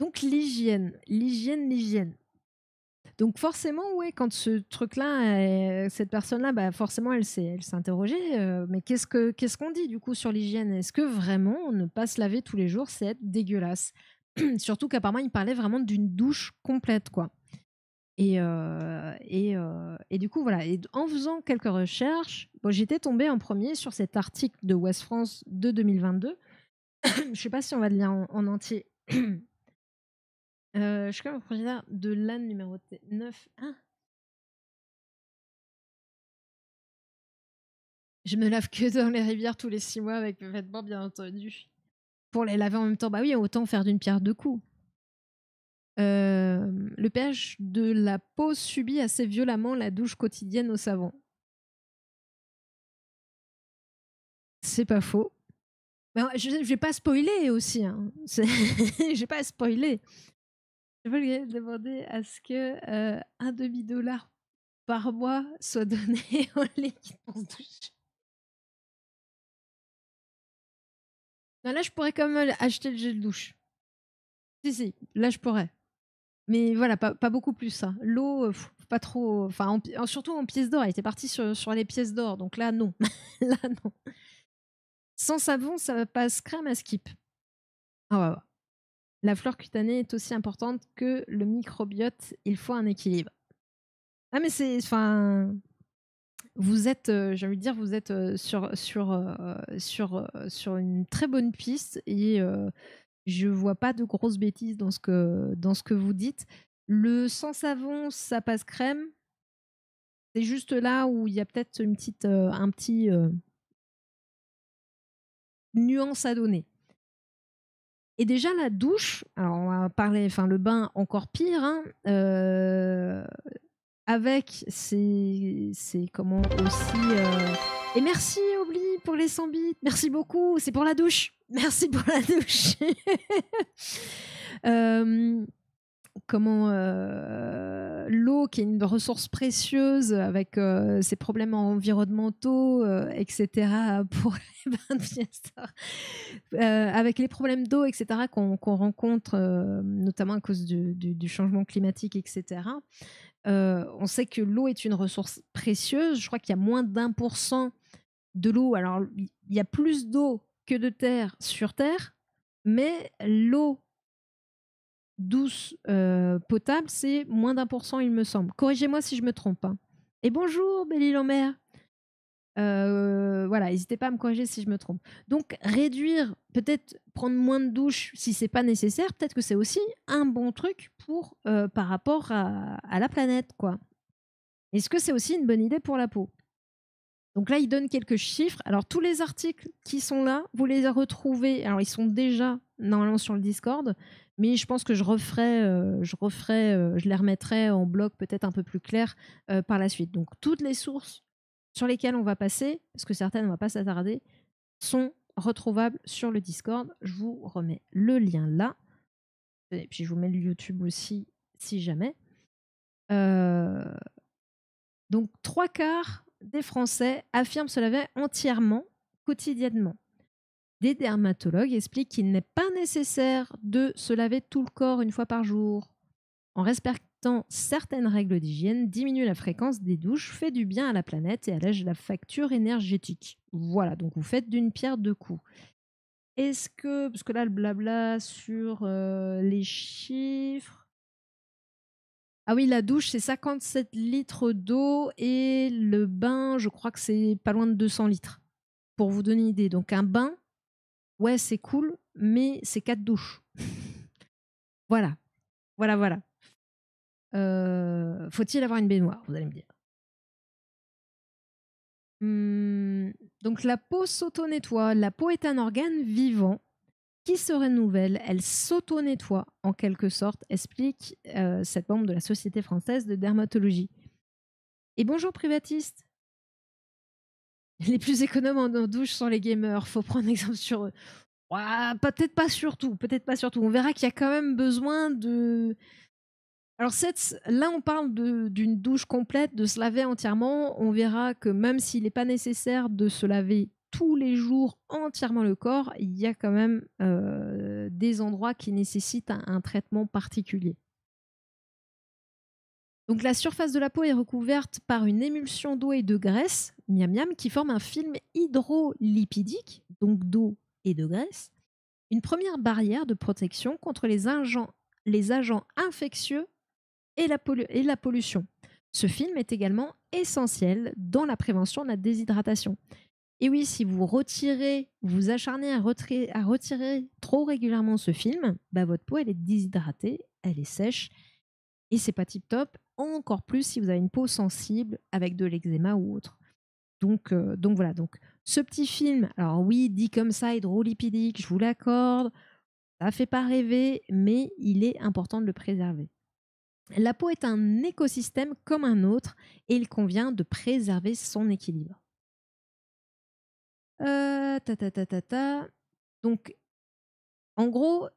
Donc l'hygiène. Donc forcément, ouais, quand ce truc-là, cette personne-là, bah, forcément, elle s'est interrogée. Mais qu'est-ce qu'on dit du coup sur l'hygiène? Est-ce que vraiment ne pas se laver tous les jours, c'est être dégueulasse? Surtout qu'apparemment, il parlait vraiment d'une douche complète, quoi. Et du coup, voilà. Et en faisant quelques recherches, bon, j'étais tombée en premier sur cet article de Ouest France de 2022. Je ne sais pas si on va le lire en entier. Je suis quand même propriétaire de l'âne numéro 9. Ah, je me lave que dans les rivières tous les 6 mois avec mes vêtements, bien entendu. Pour les laver en même temps, bah oui, autant faire d'une pierre deux coups. Le pH de la peau subit assez violemment la douche quotidienne au savon. C'est pas faux. Mais je vais pas spoiler aussi. Hein. Je vais pas spoiler. Je vais demander à ce que un demi-dollar par mois soit donné au liquide pour se doucher. Non, là, je pourrais quand même acheter le gel douche. Si, là, je pourrais. Mais voilà, pas beaucoup plus. Ça. L'eau, pas trop. Enfin, surtout en pièces d'or. Elle était partie sur les pièces d'or. Donc là, non. Là, non. Sans savon, ça passe crème à skip. Ah ouais, ouais. La flore cutanée est aussi importante que le microbiote. Il faut un équilibre. Ah, mais c'est. Enfin. Vous êtes, j'ai envie de dire, vous êtes sur une très bonne piste et je vois pas de grosses bêtises dans ce que vous dites. Le sans savon, ça passe crème. C'est juste là où il y a peut-être un petit nuance à donner. Et déjà la douche, alors on va parler, enfin le bain encore pire, hein, avec c'est comment aussi. Et merci Obli pour les 100 bits, merci beaucoup, c'est pour la douche, merci pour la douche. Comment l'eau qui est une ressource précieuse avec ses problèmes environnementaux, etc. pour les bains de fiesta, avec les problèmes d'eau, etc. qu'on rencontre, notamment à cause du changement climatique, etc. On sait que l'eau est une ressource précieuse. Je crois qu'il y a moins d'1% de l'eau. Alors, il y a plus d'eau que de terre sur Terre, mais l'eau douce potable, c'est moins d'1%, il me semble. Corrigez-moi si je me trompe. Hein. Et bonjour, Belle-Île-en-Mer. Voilà, n'hésitez pas à me corriger si je me trompe. Donc, réduire, peut-être prendre moins de douches si c'est pas nécessaire, peut-être que c'est aussi un bon truc pour par rapport à la planète, quoi. Est-ce que c'est aussi une bonne idée pour la peau? Donc là, il donne quelques chiffres. Alors, tous les articles qui sont là, vous les retrouvez. Alors, ils sont déjà normalement sur le Discord, mais je pense que je les remettrai en blog peut-être un peu plus clair par la suite. Donc, toutes les sources sur lesquelles on va passer, parce que certaines, on ne va pas s'attarder, sont retrouvables sur le Discord. Je vous remets le lien là. Et puis, je vous mets le YouTube aussi, si jamais. Donc, 3/4 des Français affirment se laver entièrement, quotidiennement. Des dermatologues expliquent qu'il n'est pas nécessaire de se laver tout le corps une fois par jour. En respectant certaines règles d'hygiène, diminuer la fréquence des douches, fait du bien à la planète et allège la facture énergétique. Voilà, donc vous faites d'une pierre deux coups. Est-ce que, parce que là, le blabla sur les chiffres. Ah oui, la douche, c'est 57 litres d'eau et le bain, je crois que c'est pas loin de 200 litres. Pour vous donner une idée. Donc un bain, ouais, c'est cool, mais c'est 4 douches. Voilà, voilà. Faut-il avoir une baignoire, vous allez me dire. Donc la peau s'auto-nettoie. La peau est un organe vivant qui se renouvelle. Elle s'auto-nettoie en quelque sorte, explique cette membre de la Société française de dermatologie. Et bonjour privatiste. Les plus économes en douche sont les gamers. Faut prendre exemple sur eux. Ouais, peut-être pas surtout. On verra qu'il y a quand même besoin de. Alors là, on parle d'une douche complète, de se laver entièrement. On verra que même s'il n'est pas nécessaire de se laver tous les jours entièrement le corps, il y a quand même des endroits qui nécessitent un traitement particulier. Donc la surface de la peau est recouverte par une émulsion d'eau et de graisse, miam miam, qui forme un film hydrolipidique, donc d'eau et de graisse, une première barrière de protection contre les agents infectieux et la pollution. Ce film est également essentiel dans la prévention de la déshydratation. Et oui, si vous vous acharnez à retirer trop régulièrement ce film, bah votre peau elle est déshydratée, elle est sèche et c'est pas tip top. Encore plus si vous avez une peau sensible avec de l'eczéma ou autre. Donc voilà. Donc ce petit film, alors oui, dit comme ça, hydrolipidique, je vous l'accorde, ça fait pas rêver, mais il est important de le préserver. La peau est un écosystème comme un autre et il convient de préserver son équilibre. Donc, en gros,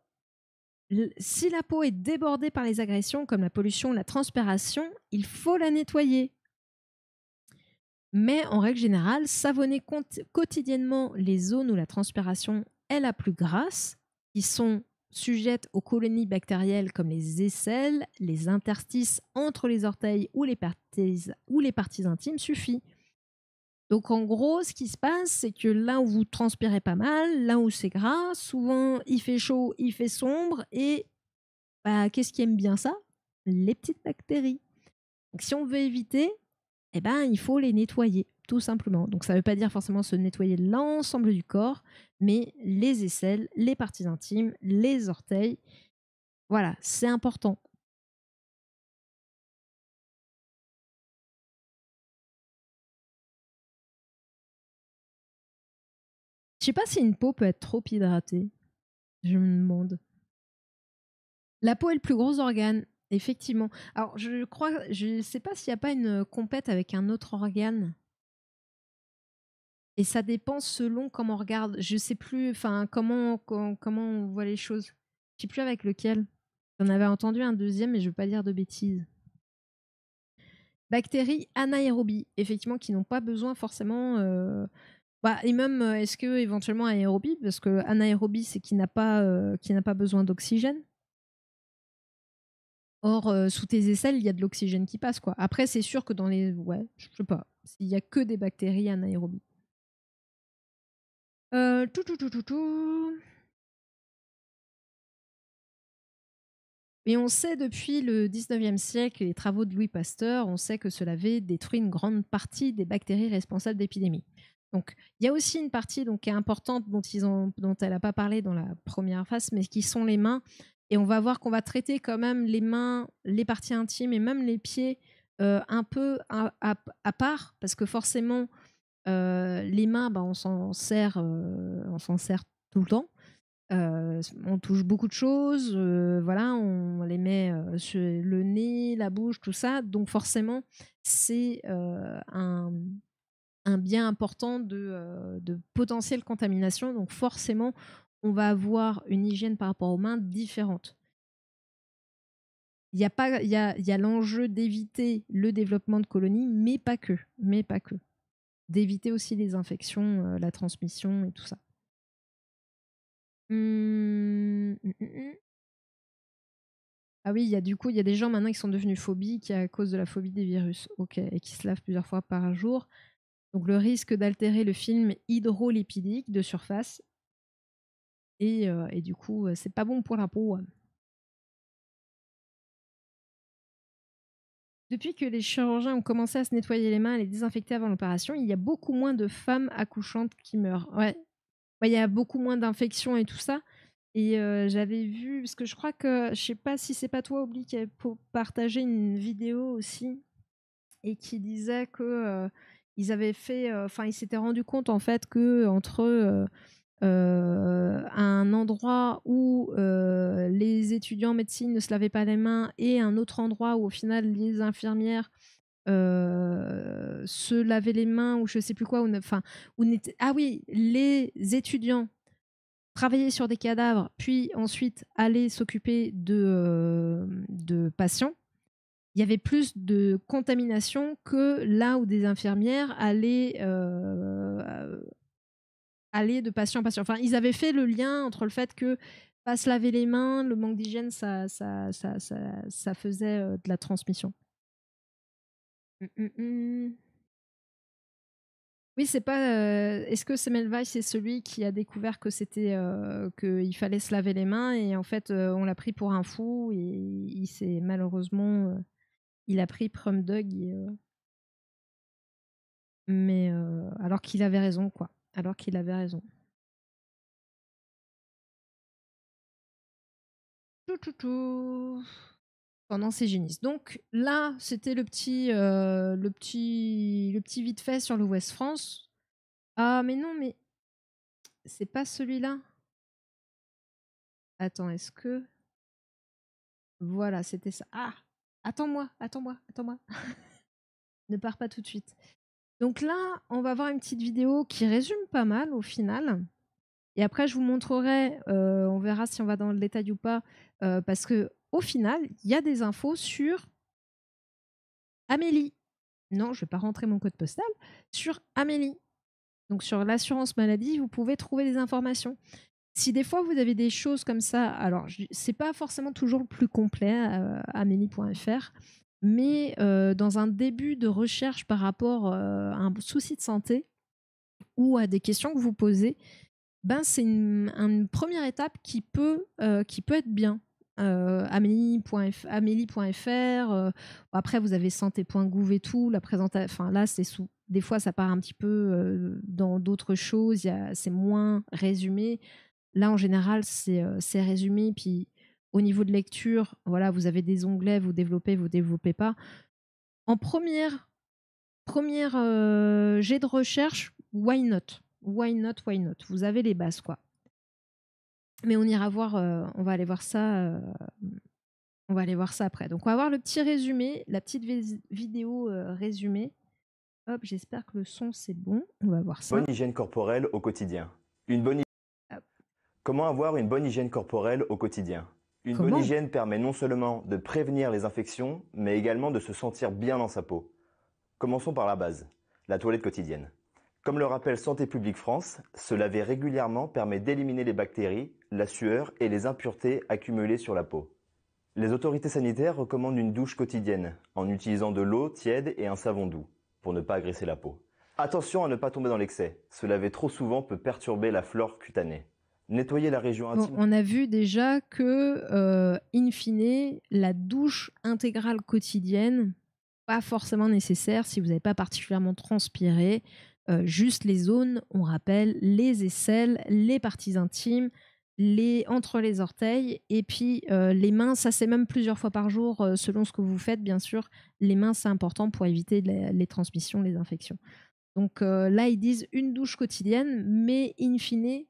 si la peau est débordée par les agressions comme la pollution, la transpiration, il faut la nettoyer. Mais en règle générale, savonner quotidiennement les zones où la transpiration est la plus grasse, qui sont sujettes aux colonies bactérielles comme les aisselles, les interstices entre les orteils ou les parties intimes, suffit. Donc en gros, ce qui se passe, c'est que là où vous transpirez pas mal, là où c'est gras, souvent il fait chaud, il fait sombre, et bah, qu'est-ce qui aime bien ça? Les petites bactéries. Donc si on veut éviter, eh ben, il faut les nettoyer, tout simplement. Donc ça ne veut pas dire forcément se nettoyer l'ensemble du corps, mais les aisselles, les parties intimes, les orteils. Voilà, c'est important. Je sais pas si une peau peut être trop hydratée. Je me demande. La peau est le plus gros organe, effectivement. Alors, je sais pas s'il n'y a pas une compète avec un autre organe. Et ça dépend selon comment on regarde. Je sais plus, enfin, comment on voit les choses. Je sais plus avec lequel. J'en avais entendu un deuxième, mais je veux pas dire de bêtises. Bactéries anaérobies, effectivement, qui n'ont pas besoin forcément. Et même, est-ce que éventuellement aérobie, parce que anaérobie, c'est qui n'a pas besoin d'oxygène. Or, sous tes aisselles, il y a de l'oxygène qui passe, quoi. Après, c'est sûr que dans les, ouais, je sais pas, il y a que des bactéries anaérobies. Tout. Et on sait depuis le 19e siècle et les travaux de Louis Pasteur, on sait que cela avait détruit une grande partie des bactéries responsables d'épidémies. Donc, il y a aussi une partie donc, qui est importante dont elle n'a pas parlé dans la première phase, mais qui sont les mains. Et on va voir qu'on va traiter quand même les mains, les parties intimes et même les pieds un peu à part, parce que forcément, les mains, bah, on s'en sert tout le temps. On touche beaucoup de choses, voilà, on les met sur le nez, la bouche, tout ça. Donc forcément, c'est un bien important de potentielle contamination. Donc forcément, on va avoir une hygiène par rapport aux mains différente. Il y a l'enjeu d'éviter le développement de colonies, mais pas que. D'éviter aussi les infections, la transmission et tout ça. Ah oui, il y a des gens maintenant qui sont devenus phobiques à cause de la phobie des virus. Ok, et qui se lavent plusieurs fois par jour. Donc le risque d'altérer le film hydrolipidique de surface. Et du coup, c'est pas bon pour la peau. Depuis que les chirurgiens ont commencé à se nettoyer les mains et les désinfecter avant l'opération, il y a beaucoup moins de femmes accouchantes qui meurent. Ouais, il y a beaucoup moins d'infections et tout ça. Et j'avais vu, parce que je crois que, je sais pas si c'est pas toi, Oubli, qui avait partagé une vidéo aussi et qui disait que ils avaient fait, enfin, ils s'étaient rendu compte en fait que entre un endroit où les étudiants en médecine ne se lavaient pas les mains et un autre endroit où au final les infirmières se lavaient les mains ou je sais plus quoi, ah oui, les étudiants travailler sur des cadavres, puis ensuite aller s'occuper de patients, il y avait plus de contamination que là où des infirmières allaient de patient en patient. Enfin, ils avaient fait le lien entre le fait que Pas se laver les mains, le manque d'hygiène, ça faisait de la transmission. Oui, c'est pas. Est-ce que Semmelweis c'est celui qui a découvert que c'était qu'il fallait se laver les mains et en fait on l'a pris pour un fou et il s'est malheureusement il a pris Prum Dog mais alors qu'il avait raison quoi. Alors qu'il avait raison. Pendant ces génisses. Donc là, c'était le petit vite fait sur le Ouest France. Ah mais non, mais c'est pas celui-là. Attends, est-ce que voilà, c'était ça. Ah, attends-moi. Ne pars pas tout de suite. Donc là, on va voir une petite vidéo qui résume pas mal au final. Et après, je vous montrerai, on verra si on va dans le détail ou pas, parce que au final, il y a des infos sur Amélie. Non, je ne vais pas rentrer mon code postal. Sur Amélie. Donc sur l'assurance maladie, vous pouvez trouver des informations. Si des fois vous avez des choses comme ça, alors c'est pas forcément toujours le plus complet, amélie.fr, mais dans un début de recherche par rapport à un souci de santé ou à des questions que vous posez, ben c'est une première étape qui peut être bien. Amélie.fr, après vous avez santé.gouv et tout, la présentation, enfin là c'est des fois ça part un petit peu dans d'autres choses, c'est moins résumé. Là en général c'est résumé, puis au niveau de lecture, voilà, vous avez des onglets, vous développez pas. En première jet de recherche, why not? Why not? Vous avez les bases, quoi. Mais on ira voir, on va aller voir ça. On va aller voir ça après. Donc on va voir le petit résumé, la petite vidéo résumée. Hop, j'espère que le son c'est bon. On va voir ça. Bonne hygiène corporelle au quotidien. Comment avoir une bonne hygiène corporelle au quotidien? Une bonne hygiène permet non seulement de prévenir les infections, mais également de se sentir bien dans sa peau. Commençons par la base, la toilette quotidienne. Comme le rappelle Santé publique France, se laver régulièrement permet d'éliminer les bactéries, la sueur et les impuretés accumulées sur la peau. Les autorités sanitaires recommandent une douche quotidienne, en utilisant de l'eau tiède et un savon doux, pour ne pas agresser la peau. Attention à ne pas tomber dans l'excès, se laver trop souvent peut perturber la flore cutanée. Nettoyer la région intime. On a vu déjà que, in fine, la douche intégrale quotidienne, pas forcément nécessaire si vous n'avez pas particulièrement transpiré. Juste les zones, on rappelle, les aisselles, les parties intimes, entre les orteils, et puis les mains, ça c'est même plusieurs fois par jour, selon ce que vous faites, bien sûr. Les mains, c'est important pour éviter les transmissions, les infections. Donc là, ils disent une douche quotidienne, mais in fine,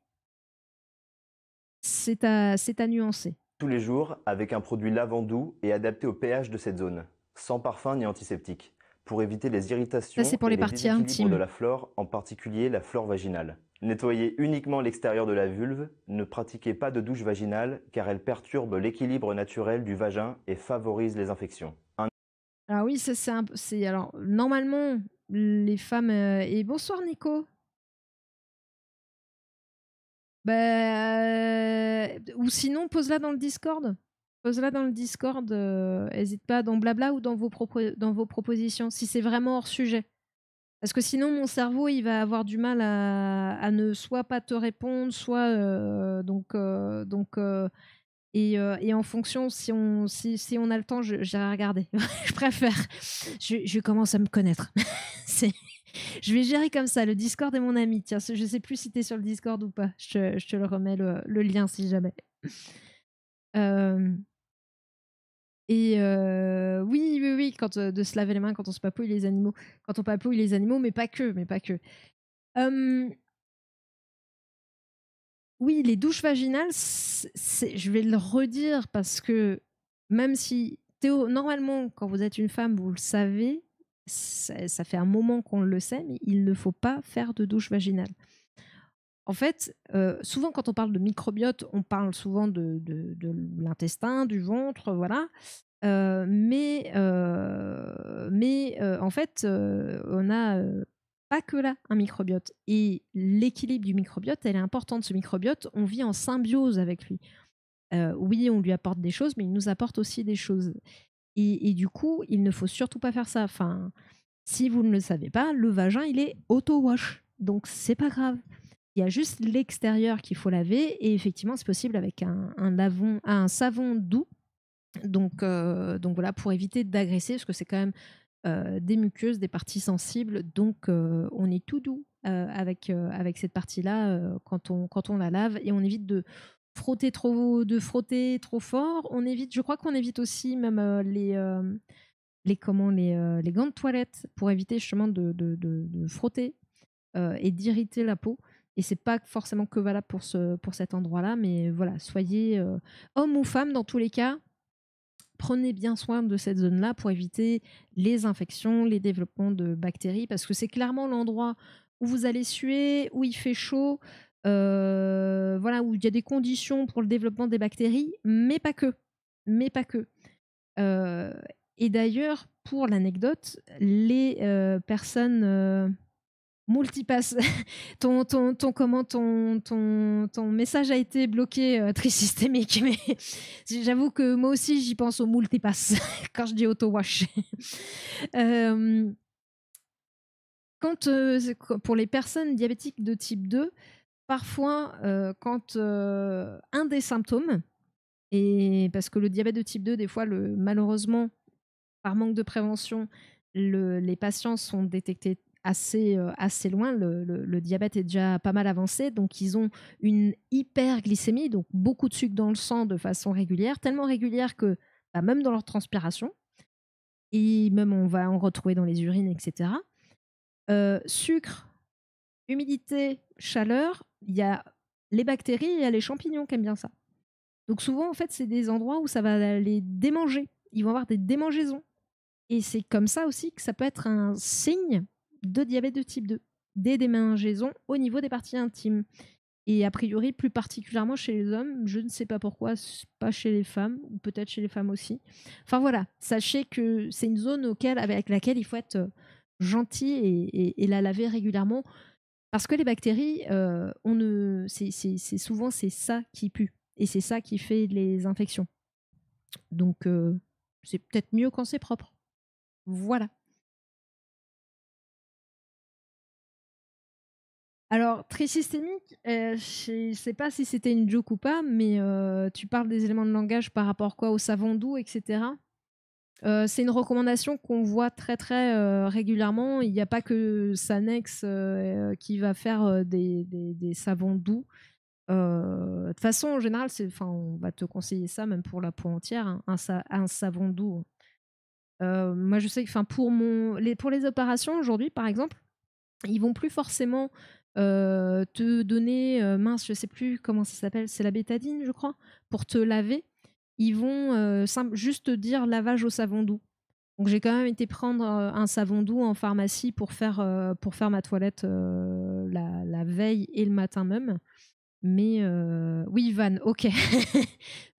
c'est à nuancer. Tous les jours avec un produit lavant doux et adapté au pH de cette zone, sans parfum ni antiseptique, pour éviter les irritations ça, c'est pour et les les parties déséquilibres intimes de la flore, en particulier la flore vaginale. Nettoyez uniquement l'extérieur de la vulve, ne pratiquez pas de douche vaginale car elle perturbe l'équilibre naturel du vagin et favorise les infections. Alors oui, ça c'est alors normalement les femmes et bonsoir Nico. Ou sinon pose-la dans le Discord. Pose-la dans le Discord, hésite pas dans Blabla ou dans vos propositions si c'est vraiment hors sujet. Parce que sinon mon cerveau il va avoir du mal à ne soit pas te répondre, soit et en fonction, si on a le temps, j'irai regarder. Je préfère. Je commence à me connaître. Je vais gérer comme ça. Le Discord est mon ami. Tiens, je sais plus si tu es sur le Discord ou pas. Je te le remets le lien si jamais. Oui, quand, de se laver les mains quand on se papouille les animaux. Quand on papouille les animaux, mais pas que. Oui, les douches vaginales, je vais le redire parce que même si normalement, quand vous êtes une femme, vous le savez, ça fait un moment qu'on le sait, mais il ne faut pas faire de douche vaginale. En fait, souvent quand on parle de microbiote, on parle souvent de l'intestin, du ventre, voilà. Mais en fait, on a pas que là un microbiote. Et l'équilibre du microbiote, elle est importante. Ce microbiote, on vit en symbiose avec lui. Oui, on lui apporte des choses, mais il nous apporte aussi des choses. Et du coup, il ne faut surtout pas faire ça. Enfin, si vous ne le savez pas, le vagin, il est auto-wash. Donc, c'est pas grave. Il y a juste l'extérieur qu'il faut laver. Et effectivement, c'est possible avec un savon doux. Donc voilà, pour éviter d'agresser, parce que c'est quand même des muqueuses, des parties sensibles. Donc, on est tout doux avec cette partie-là quand on la lave. Et on évite de frotter trop fort. On évite, je crois qu'on évite aussi même les gants de toilette pour éviter justement de frotter et d'irriter la peau. Et c'est pas forcément que valable pour cet endroit-là, mais voilà, soyez homme ou femme dans tous les cas, prenez bien soin de cette zone-là pour éviter les infections, les développements de bactéries, parce que c'est clairement l'endroit où vous allez suer, où il fait chaud, voilà, où il y a des conditions pour le développement des bactéries, mais pas que. Mais pas que. Euh, et d'ailleurs, pour l'anecdote, les personnes multipass, ton message a été bloqué, tri systémique, mais j'avoue que moi aussi j'y pense au multipass quand je dis auto-wash. Euh, pour les personnes diabétiques de type 2, parfois, quand un des symptômes, et parce que le diabète de type 2, des fois, malheureusement, par manque de prévention, les patients sont détectés assez loin. Le diabète est déjà pas mal avancé, donc ils ont une hyperglycémie, donc beaucoup de sucre dans le sang de façon régulière, tellement régulière que même dans leur transpiration, et même on va en retrouver dans les urines, etc. Sucre, humidité, chaleur, il y a les bactéries et il y a les champignons qui aiment bien ça. Donc souvent, en fait, c'est des endroits où ça va les démanger. Ils vont avoir des démangeaisons. Et c'est comme ça aussi que ça peut être un signe de diabète de type 2, des démangeaisons au niveau des parties intimes. Et a priori, plus particulièrement chez les hommes, je ne sais pas pourquoi, pas chez les femmes, ou peut-être chez les femmes aussi. Enfin voilà, sachez que c'est une zone avec laquelle il faut être gentil et la laver régulièrement, parce que les bactéries, c'est souvent c'est ça qui pue, et c'est ça qui fait les infections. Donc c'est peut-être mieux quand c'est propre. Voilà. Alors, trisystémique, je ne sais pas si c'était une joke ou pas, mais tu parles des éléments de langage par rapport quoi, au savon doux, etc. C'est une recommandation qu'on voit très très régulièrement. Il n'y a pas que Sanex qui va faire des savons doux. De toute façon, en général, on va te conseiller ça, même pour la peau entière, hein, un savon doux. Moi, je sais que pour les opérations aujourd'hui, par exemple, ils vont plus forcément te donner, mince, je sais plus comment ça s'appelle, c'est la bétadine, je crois, pour te laver. Ils vont juste te dire lavage au savon doux. Donc j'ai quand même été prendre un savon doux en pharmacie pour faire ma toilette la veille et le matin même. Mais oui, Van, ok.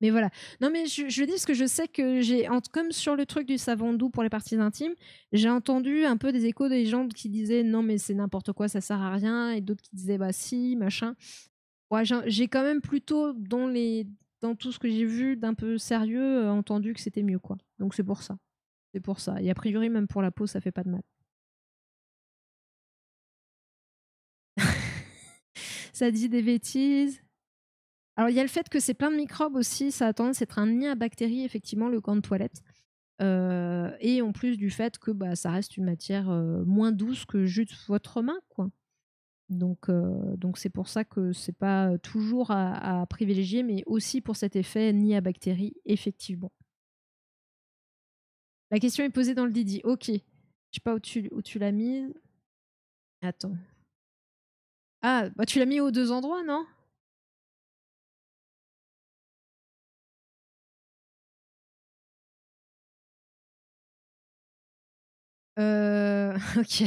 Mais voilà. Non, mais je dis parce que je sais que comme sur le truc du savon doux pour les parties intimes, j'ai entendu un peu des échos des gens qui disaient non, mais c'est n'importe quoi, ça sert à rien, et d'autres qui disaient bah si, machin. Ouais, j'ai quand même plutôt dans tout ce que j'ai vu d'un peu sérieux entendu que c'était mieux, quoi. Donc c'est pour ça. C'est pour ça. Et a priori, même pour la peau, ça fait pas de mal. Ça dit des bêtises. Alors, il y a le fait que c'est plein de microbes aussi. Ça a tendance à être un nid à bactéries, effectivement, le gant de toilette. Et en plus du fait que ça reste une matière moins douce que juste votre main, quoi. Donc c'est pour ça que c'est pas toujours à privilégier, mais aussi pour cet effet nid à bactéries, effectivement. La question est posée dans le Didi. Ok. Je sais pas où tu l'as mise. Attends. Ah, tu l'as mis aux deux endroits, non? Ok.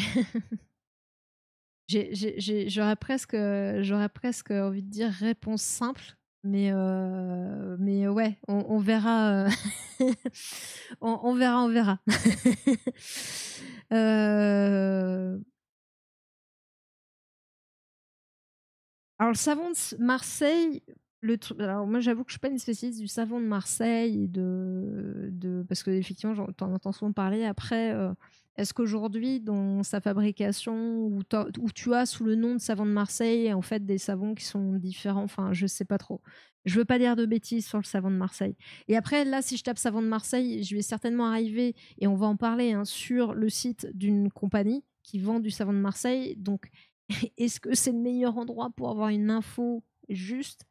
J'aurais presque envie de dire réponse simple, mais ouais, on verra. On verra, on verra. Euh, alors, le savon de Marseille, Alors moi j'avoue que je suis pas une spécialiste du savon de Marseille parce que effectivement t'en entends souvent parler. Après, est-ce qu'aujourd'hui dans sa fabrication où tu as sous le nom de savon de Marseille en fait des savons qui sont différents, enfin je sais pas trop. Je veux pas dire de bêtises sur le savon de Marseille. Et après là, si je tape savon de Marseille, je vais certainement arriver, et on va en parler, hein, sur le site d'une compagnie qui vend du savon de Marseille. Donc est-ce que c'est le meilleur endroit pour avoir une info juste?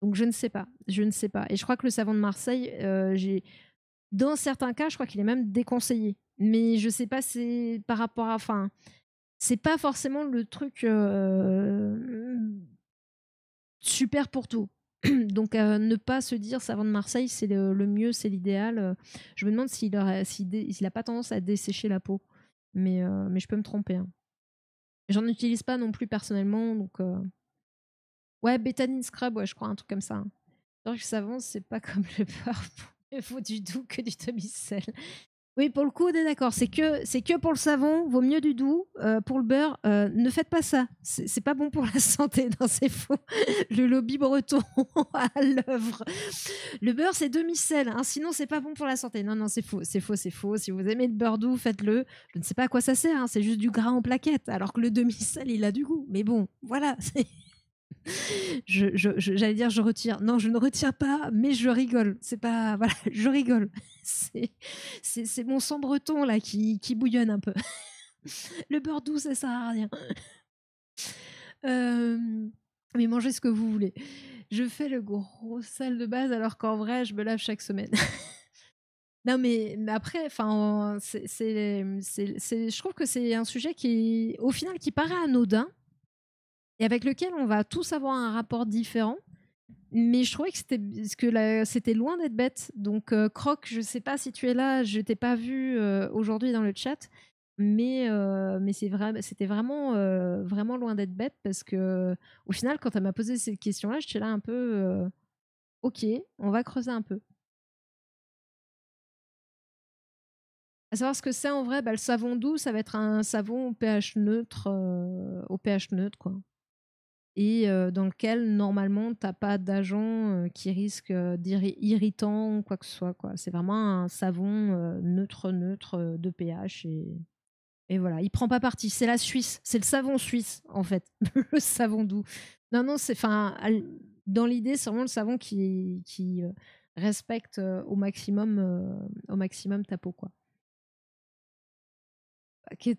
Donc je ne sais pas, je ne sais pas. Et je crois que le savon de Marseille, dans certains cas, je crois qu'il est même déconseillé. Mais je sais pas, c'est par rapport à, enfin, c'est pas forcément le truc super pour tout. Donc ne pas se dire savon de Marseille, c'est le mieux, c'est l'idéal. Je me demande s'il a pas tendance à dessécher la peau, mais je peux me tromper, hein. J'en utilise pas non plus personnellement, donc ouais, Betanin Scrub, ouais, je crois un truc comme ça, hein. C'est vrai que le savon, c'est pas comme le beurre. Il faut du doux que du demi-sel. Oui, pour le coup, on est d'accord. C'est que pour le savon, vaut mieux du doux. Pour le beurre, ne faites pas ça. C'est pas bon pour la santé. Non, c'est faux. Le lobby breton à l'œuvre. Le beurre, c'est demi-sel, hein, sinon c'est pas bon pour la santé. Non, non, c'est faux, c'est faux, c'est faux. Si vous aimez le beurre doux, faites-le. Je ne sais pas à quoi ça sert, hein, c'est juste du gras en plaquettes, alors que le demi-sel, il a du goût. Mais bon, voilà. J'allais dire je retire. Non, je ne retire pas, mais je rigole. C'est pas. Voilà, je rigole. C'est mon sang breton là qui bouillonne un peu. Le beurre doux, ça sert à rien. Mais mangez ce que vous voulez. Je fais le gros sel de base alors qu'en vrai, je me lave chaque semaine. Non, mais après, enfin, je trouve que c'est un sujet qui, au final, qui paraît anodin et avec lequel on va tous avoir un rapport différent. Mais je trouvais que c'était loin d'être bête. Donc, Croc, je sais pas si tu es là, je t'ai pas vu aujourd'hui dans le chat, mais c'était vraiment, vraiment loin d'être bête parce que, au final, quand elle m'a posé cette question-là, j'étais là un peu, ok, on va creuser un peu. À savoir ce que c'est en vrai, bah, le savon doux, ça va être un savon au pH neutre, quoi. Et dans lequel normalement t'as pas d'agent qui risque d'irritant ou quoi que ce soit, quoi. C'est vraiment un savon neutre de pH, et voilà, il prend pas parti. C'est la Suisse, c'est le savon suisse en fait, le savon doux. Non, non, dans l'idée, c'est vraiment le savon qui respecte au maximum ta peau, quoi. Ok,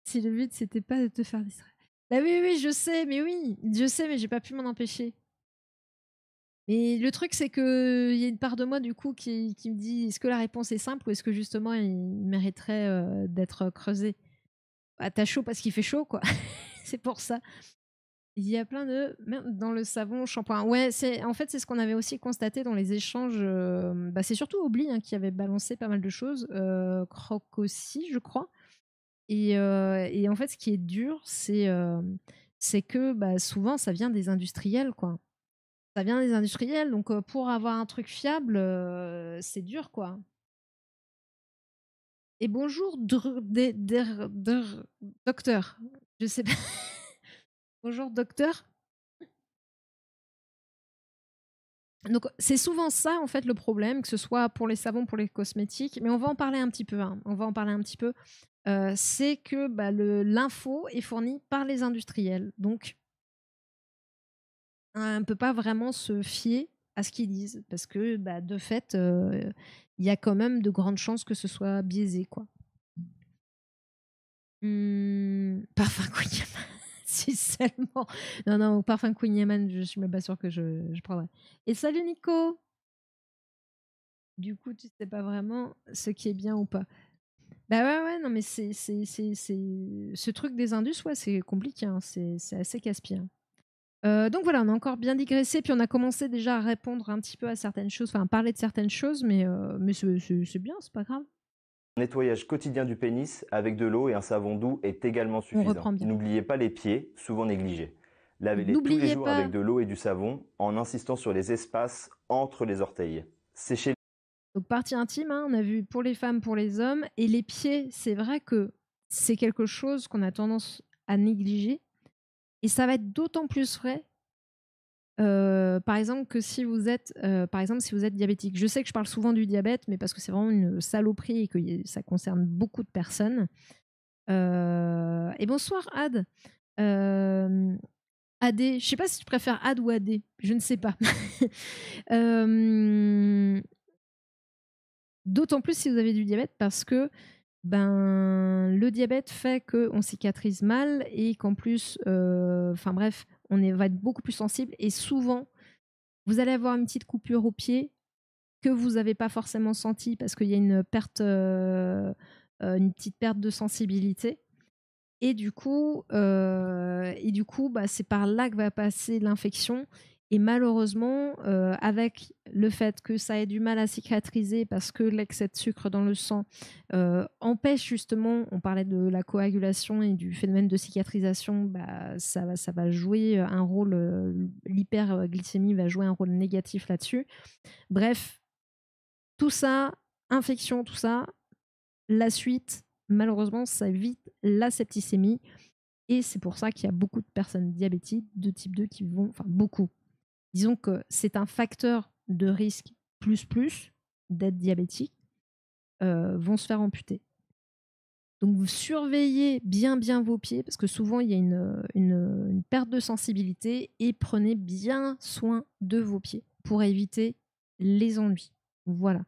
si le but c'était pas de te faire distraire. Bah oui, oui, je sais, mais j'ai pas pu m'en empêcher. Mais le truc, c'est que y a une part de moi, du coup, qui me dit, est-ce que la réponse est simple ou est-ce que justement, il mériterait d'être creusé? Bah, t'as chaud parce qu'il fait chaud, quoi. C'est pour ça. Il y a plein de merde dans le savon shampoing. Ouais, en fait, c'est ce qu'on avait aussi constaté dans les échanges. Bah, c'est surtout Obli, hein, qui avait balancé pas mal de choses. Croc aussi, je crois. Et en fait, ce qui est dur, c'est que bah, souvent, ça vient des industriels, quoi. Ça vient des industriels, donc pour avoir un truc fiable, c'est dur, quoi. Et bonjour, docteur. Je sais pas. Bonjour, docteur. Donc c'est souvent ça en fait le problème, que ce soit pour les savons, pour les cosmétiques, mais on va en parler un petit peu, hein. On va en parler un petit peu. C'est que bah, l'info est fournie par les industriels, donc on ne peut pas vraiment se fier à ce qu'ils disent, parce que bah, de fait, il y a quand même de grandes chances que ce soit biaisé, quoi. Parfum Queen Yaman, si seulement. Non, non, parfum Queen Yaman, je suis même pas sûre que je prendrais. Et salut Nico. Du coup, tu sais pas vraiment ce qui est bien ou pas. Bah ouais, ouais, non, mais ce truc des indus, ouais, c'est compliqué, hein, c'est assez casse-pied, hein. Donc voilà, on a encore bien digressé, puis on a commencé déjà à répondre un petit peu à certaines choses, enfin à parler de certaines choses, mais c'est bien, c'est pas grave. Un nettoyage quotidien du pénis avec de l'eau et un savon doux est également suffisant. reprend bien. N'oubliez pas les pieds, souvent négligés. Lavez-les tous les N'oubliez jours pas. avec de l'eau et du savon en insistant sur les espaces entre les orteils. Séchez. Donc partie intime, hein, on a vu pour les femmes, pour les hommes, et les pieds, c'est vrai que c'est quelque chose qu'on a tendance à négliger, et ça va être d'autant plus vrai par exemple, que si vous êtes, si vous êtes diabétique. Je sais que je parle souvent du diabète, mais parce que c'est vraiment une saloperie et que ça concerne beaucoup de personnes. Et bonsoir Ad. AD, je sais pas si tu préfères Ad ou AD, je ne sais pas. D'autant plus si vous avez du diabète parce que le diabète fait qu'on cicatrise mal et qu'en plus, bref, va être beaucoup plus sensible et souvent, vous allez avoir une petite coupure au pied que vous n'avez pas forcément senti parce qu'il y a une petite perte de sensibilité. Et du coup, c'est par là que va passer l'infection. Et malheureusement, avec le fait que ça ait du mal à cicatriser parce que l'excès de sucre dans le sang empêche justement, on parlait de la coagulation et du phénomène de cicatrisation, ça va jouer un rôle, l'hyperglycémie va jouer un rôle négatif là-dessus. Bref, tout ça, infection, tout ça, la suite, malheureusement, ça évite la septicémie. Et c'est pour ça qu'il y a beaucoup de personnes diabétiques de type 2 qui vont, beaucoup. Disons que c'est un facteur de risque plus d'être diabétique, vont se faire amputer. Donc vous surveillez bien vos pieds parce que souvent il y a une perte de sensibilité et prenez bien soin de vos pieds pour éviter les ennuis. Voilà.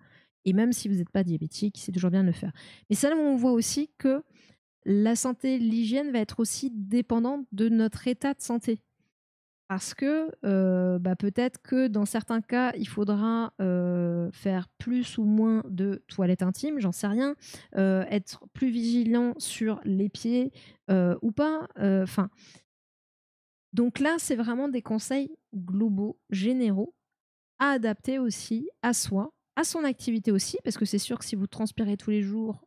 Et même si vous n'êtes pas diabétique, c'est toujours bien de le faire. Mais ça, on voit aussi que la santé, l'hygiène va être aussi dépendante de notre état de santé. Parce que peut-être que dans certains cas, il faudra faire plus ou moins de toilettes intimes, j'en sais rien, être plus vigilant sur les pieds ou pas. Donc là, c'est vraiment des conseils globaux, généraux, à adapter aussi à soi, à son activité aussi, parce que c'est sûr que si vous transpirez tous les jours,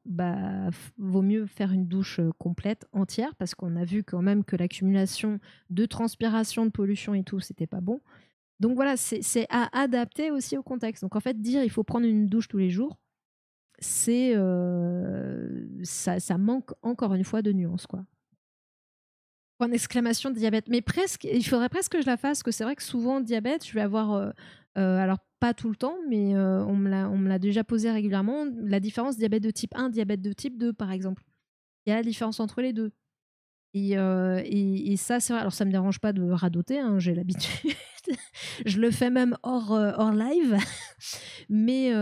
vaut mieux faire une douche complète, entière, parce qu'on a vu quand même que l'accumulation de transpiration, de pollution et tout, c'était pas bon. Donc voilà, c'est à adapter aussi au contexte. Donc en fait, dire il faut prendre une douche tous les jours, ça manque encore une fois de nuance, quoi. Point d'exclamation diabète. Mais presque, il faudrait presque que je la fasse, parce que c'est vrai que souvent, diabète, je vais avoir, alors pas tout le temps, mais on me l'a déjà posé régulièrement, la différence diabète de type 1, diabète de type 2, par exemple. Il y a la différence entre les deux. Et ça, c'est vrai. Alors, ça me dérange pas de radoter, hein, j'ai l'habitude. Je le fais même hors live. Mais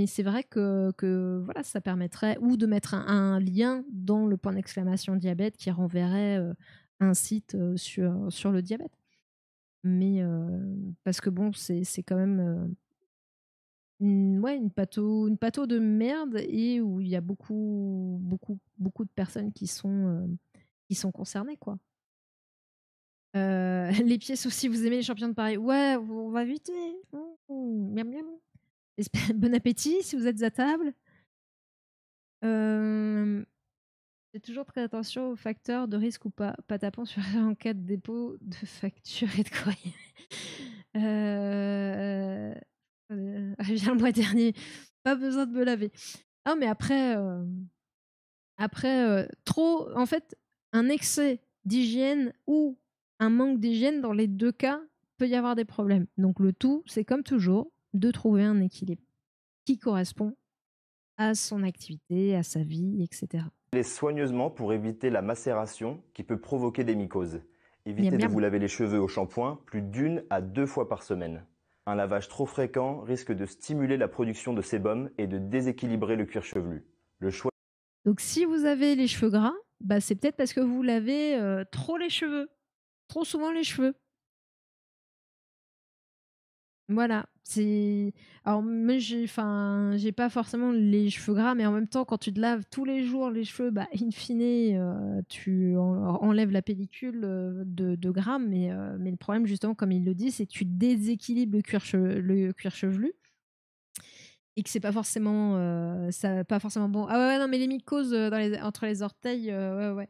c'est vrai que voilà, ça permettrait, ou de mettre un lien dans le point d'exclamation diabète qui renverrait un site sur le diabète. Mais parce que bon, c'est quand même une patho de merde et où il y a beaucoup de personnes qui sont concernées, quoi. Les pièces aussi, vous aimez les champions de Paris? Ouais, on va vite. Miam miam. Bon appétit si vous êtes à table. Faites toujours très attention aux facteurs de risque ou pas. Pas tapant sur en cas de dépôt de facture et de courrier. Vient le mois dernier. Pas besoin de me laver. Ah, mais après, trop, en fait, un excès d'hygiène ou un manque d'hygiène, dans les deux cas, peut y avoir des problèmes. Donc le tout, c'est comme toujours, de trouver un équilibre qui correspond à son activité, à sa vie, etc. Les soigneusement pour éviter la macération qui peut provoquer des mycoses. Évitez Miam, de miam. vous laver les cheveux au shampoing plus d'1 à 2 fois par semaine. Un lavage trop fréquent risque de stimuler la production de sébum et de déséquilibrer le cuir chevelu. Le choix. Donc si vous avez les cheveux gras, c'est peut-être parce que vous lavez trop les cheveux, trop souvent les cheveux. Voilà, alors moi j'ai pas forcément les cheveux gras, mais en même temps quand tu te laves tous les jours les cheveux, in fine, tu enlèves la pellicule de gras, mais le problème justement comme il le dit, c'est que tu déséquilibres le cuir chevelu et que c'est pas forcément bon. Ah ouais, non, mais les mycoses entre les orteils, ouais.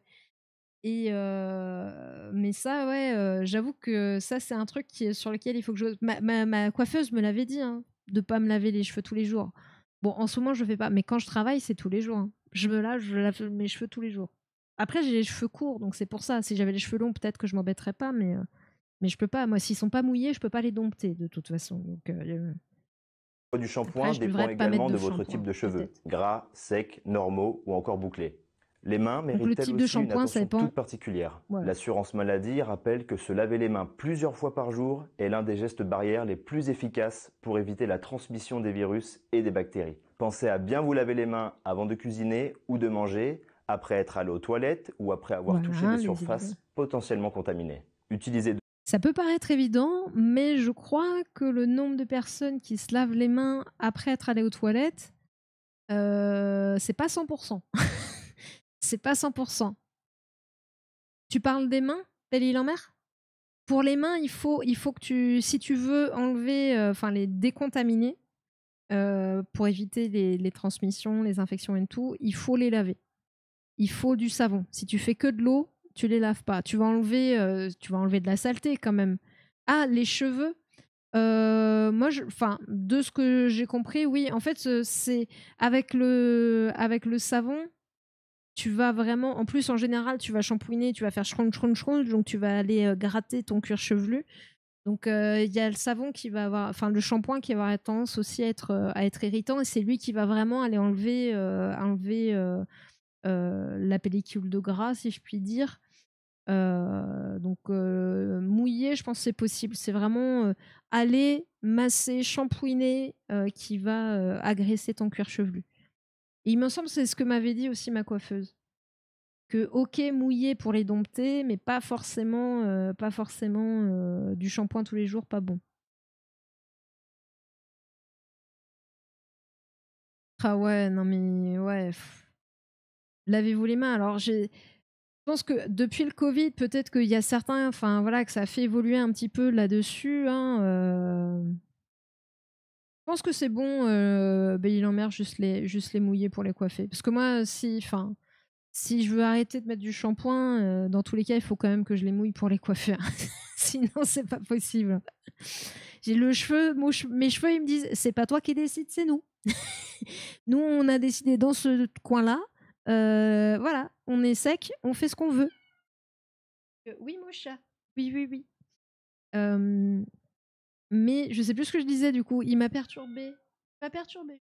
Et mais ça, ouais, j'avoue que ça, c'est un truc sur lequel il faut que je... Ma coiffeuse me l'avait dit, hein, de pas me laver les cheveux tous les jours. Bon, en ce moment, je fais pas, mais quand je travaille, c'est tous les jours, hein. Je lave mes cheveux tous les jours. Après, j'ai les cheveux courts, donc c'est pour ça. Si j'avais les cheveux longs, peut-être que je m'embêterais pas, mais Mais je peux pas, moi, s'ils sont pas mouillés, je peux pas les dompter de toute façon. Donc, Le choix du après, shampoing je dépend devrais pas mettre également de de votre type shampoing, de cheveux, peut-être. gras, secs, normaux ou encore bouclés. Les mains Donc le méritent elles type de aussi une shampoing, ça attention dépend. toute particulière. Voilà. L'assurance maladie rappelle que se laver les mains plusieurs fois par jour est l'un des gestes barrières les plus efficaces pour éviter la transmission des virus et des bactéries. Pensez à bien vous laver les mains avant de cuisiner ou de manger, après être allé aux toilettes ou après avoir touché Voilà, des les surfaces évidents. potentiellement contaminées. Utilisez Ça peut paraître évident, mais je crois que le nombre de personnes qui se lavent les mains après être allées aux toilettes, c'est pas 100%. C'est pas 100%. Tu parles des mains, Belle-Île-en-Mer? Pour les mains, il faut que tu, si tu veux enlever, enfin les décontaminer, pour éviter les transmissions, les infections et tout, il faut les laver. Il faut du savon. Si tu fais que de l'eau, tu les laves pas. Tu vas enlever de la saleté quand même. Ah, les cheveux. Moi, de ce que j'ai compris, oui. En fait, c'est avec le savon, tu vas vraiment. En plus, en général, tu vas shampouiner, tu vas faire shronch, shronch, shronch, donc tu vas aller gratter ton cuir chevelu. Donc il y a le savon qui va avoir, enfin le shampoing qui va avoir tendance aussi à être irritant, et c'est lui qui va vraiment aller enlever la pellicule de gras, si je puis dire. Donc mouiller, je pense que c'est possible. C'est vraiment aller masser, shampouiner qui va agresser ton cuir chevelu. Et il me semble que c'est ce que m'avait dit aussi ma coiffeuse. Que ok mouiller pour les dompter, mais pas forcément du shampoing tous les jours, pas bon. Ah ouais, non mais ouais. Lavez-vous les mains. Alors je pense que depuis le Covid, peut-être qu'il y a certains, enfin voilà, que ça a fait évoluer un petit peu là-dessus. Hein, je pense que c'est bon, Belle-Île-en-Mer, juste les mouiller pour les coiffer. Parce que moi, si je veux arrêter de mettre du shampoing, dans tous les cas, il faut quand même que je les mouille pour les coiffer. Sinon, c'est pas possible. J'ai le cheveu, mes cheveux, ils me disent, c'est pas toi qui décide, c'est nous. Nous, on a décidé dans ce coin-là. Voilà, on est sec, on fait ce qu'on veut. Oui, mon chat. Oui, oui, oui. Mais je sais plus ce que je disais du coup. Il m'a perturbé.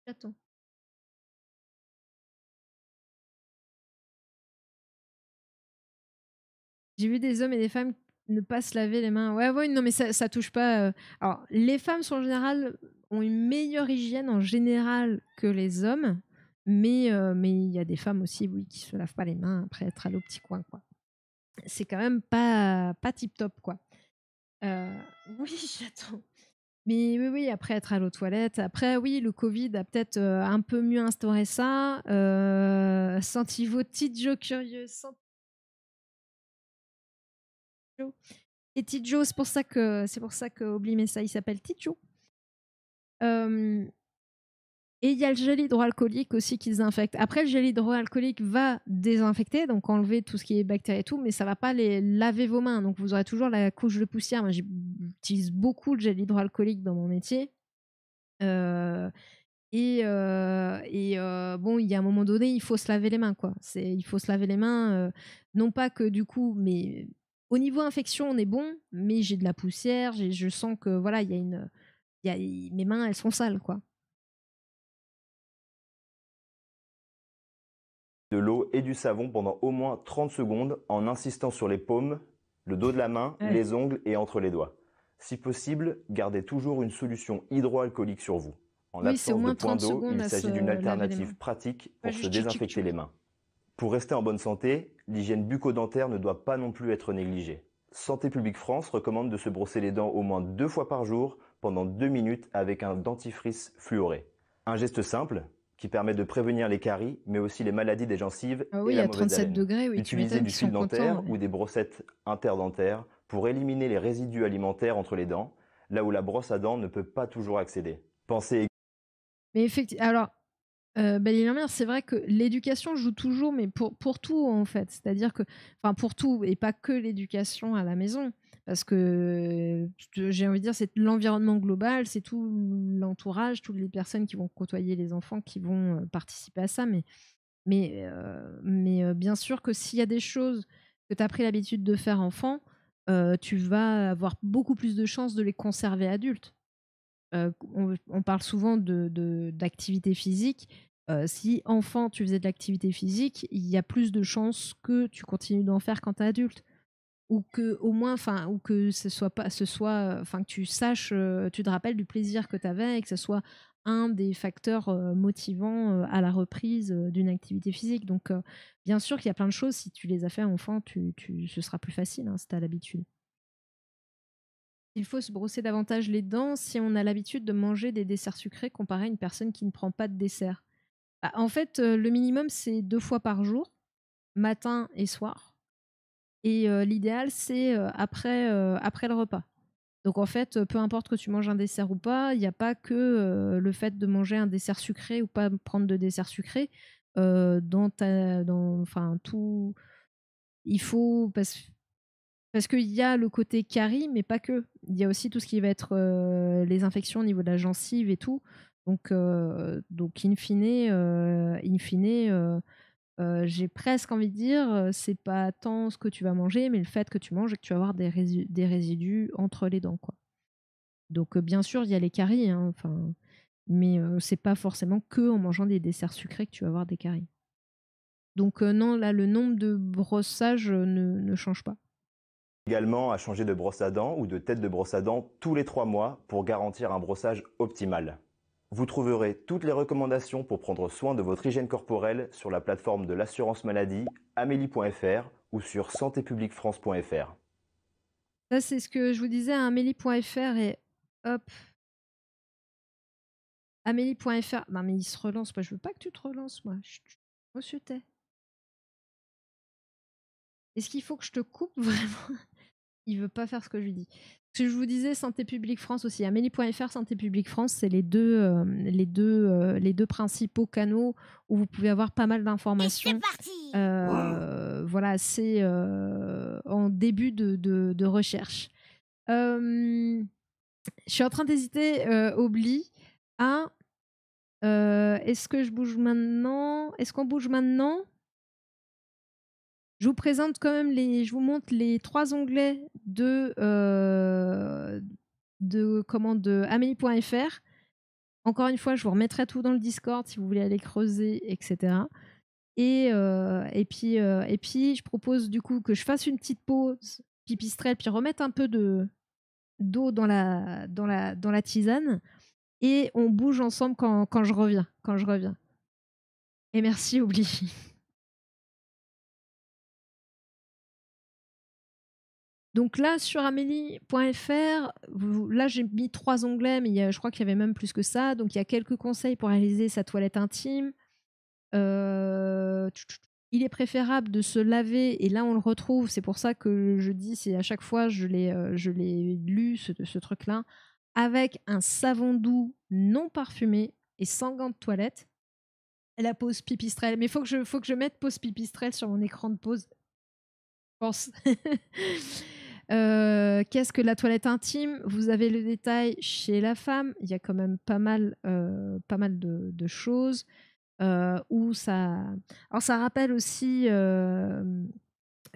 J'attends. J'ai vu des hommes et des femmes ne pas se laver les mains. Ouais, ouais, non, mais ça touche pas. Alors, les femmes sont en général ont une meilleure hygiène en général que les hommes, mais il y a des femmes aussi, oui, qui se lavent pas les mains après être allées au petit coin, quoi. C'est quand même pas tip top, quoi. Oui, j'attends. Mais oui, oui, après être allé aux toilettes. Après, oui, le Covid a peut-être un peu mieux instauré ça. Sentiez-vous Tidjo curieux. Et Tidjo, c'est pour ça que Oublie Messa, il s'appelle Tidjo. Et il y a le gel hydroalcoolique aussi qui désinfecte. Après, le gel hydroalcoolique va désinfecter, donc enlever tout ce qui est bactéries et tout, mais ça va pas les laver vos mains. Donc vous aurez toujours la couche de poussière. Moi, j'utilise beaucoup le gel hydroalcoolique dans mon métier. Bon, il y a un moment donné, il faut se laver les mains, quoi. Il faut se laver les mains, non pas que du coup, mais au niveau infection, on est bon, mais j'ai de la poussière, je sens que voilà, mes mains, elles sont sales, quoi. de l'eau et du savon pendant au moins 30 secondes en insistant sur les paumes, le dos de la main, Ouais. les ongles et entre les doigts. Si possible, gardez toujours une solution hydroalcoolique sur vous. En Oui, c'est au l'absence de moins point 30 d'eau, secondes il à se s'agit d'une laver les alternative mains. pratique Pas pour se juste tchic tchic désinfecter tchou. les mains. Pour rester en bonne santé, l'hygiène bucco-dentaire ne doit pas non plus être négligée. Santé publique France recommande de se brosser les dents au moins 2 fois par jour pendant 2 minutes avec un dentifrice fluoré. Un geste simple qui permet de prévenir les caries, mais aussi les maladies des gencives Ah et oui, la à mauvaise 37 haleine. degrés, oui, tu Utilisez m'étonnes du qu'ils fil sont contents. dentaire ou des brossettes interdentaires pour éliminer les résidus alimentaires entre les dents, là où la brosse à dents ne peut pas toujours accéder. Pensez Mais effectivement, alors, Belle-Île-en-Mer, c'est vrai que l'éducation joue toujours, mais pour tout en fait. C'est-à-dire que, enfin pour tout, et pas que l'éducation à la maison, parce que j'ai envie de dire, c'est l'environnement global, c'est tout l'entourage, toutes les personnes qui vont côtoyer les enfants qui vont participer à ça. Mais bien sûr que s'il y a des choses que tu as pris l'habitude de faire enfant, tu vas avoir beaucoup plus de chances de les conserver adultes. On parle souvent d'activité physique. Si enfant tu faisais de l'activité physique, il y a plus de chances que tu continues d'en faire quand tu es adulte. Ou que au moins, enfin, ou que que tu saches, tu te rappelles du plaisir que tu avais et que ce soit un des facteurs motivants à la reprise d'une activité physique. Donc, bien sûr qu'il y a plein de choses, si tu les as fait enfant, ce sera plus facile hein, si tu as l'habitude. Il faut se brosser davantage les dents si on a l'habitude de manger des desserts sucrés comparé à une personne qui ne prend pas de dessert. Bah, en fait, le minimum, c'est 2 fois par jour, matin et soir. Et l'idéal, c'est après le repas. Donc en fait, peu importe que tu manges un dessert ou pas, il n'y a pas que le fait de manger un dessert sucré ou pas prendre de dessert sucré. Enfin, tout. Il faut. Parce qu'il y a le côté carie, mais pas que. Il y a aussi tout ce qui va être les infections au niveau de la gencive et tout. Donc in fine, j'ai presque envie de dire, c'est pas tant ce que tu vas manger, mais le fait que tu manges et que tu vas avoir des résidus entre les dents, quoi. Donc bien sûr, il y a les caries, hein, mais c'est pas forcément que en mangeant des desserts sucrés que tu vas avoir des caries. Donc non, là, le nombre de brossages ne change pas. Également à changer de brosse à dents ou de tête de brosse à dents tous les 3 mois pour garantir un brossage optimal. Vous trouverez toutes les recommandations pour prendre soin de votre hygiène corporelle sur la plateforme de l'assurance maladie amélie.fr ou sur santépubliquefrance.fr. Ça, c'est ce que je vous disais à amélie.fr et hop. Amélie.fr. Non, mais il se relance. Moi, je veux pas que tu te relances, moi. Monsieur Tay. Est-ce qu'il faut que je te coupe vraiment? Il veut pas faire ce que je lui dis. Ce que je vous disais, Santé publique France aussi. Amélie.fr, Santé publique France, c'est les deux principaux canaux où vous pouvez avoir pas mal d'informations. Voilà, c'est en début de recherche. Je suis en train d'hésiter, Obli, à est-ce que je bouge maintenant? Est-ce qu'on bouge maintenant? Je vous présente quand même je vous montre les 3 onglets de Amélie.fr. Encore une fois, je vous remettrai tout dans le Discord si vous voulez aller creuser, etc. Et puis, je propose du coup que je fasse une petite pause pipistrelle, puis remettre un peu d'eau dans la tisane. Et on bouge ensemble quand je reviens. Et merci, oublie. Donc là, sur amélie.fr, là j'ai mis 3 onglets, mais je crois qu'il y avait même plus que ça. Donc il y a quelques conseils pour réaliser sa toilette intime. Il est préférable de se laver, et là on le retrouve, c'est pour ça que je dis, c'est à chaque fois je l'ai lu ce truc-là, avec un savon doux non parfumé et sans gants de toilette. Et la pause pipistrelle. Mais faut que je mette pause pipistrelle sur mon écran de pause. Je pense. Qu'est-ce que la toilette intime? Vous avez le détail chez la femme. Il y a quand même pas mal de choses où ça. Alors ça rappelle aussi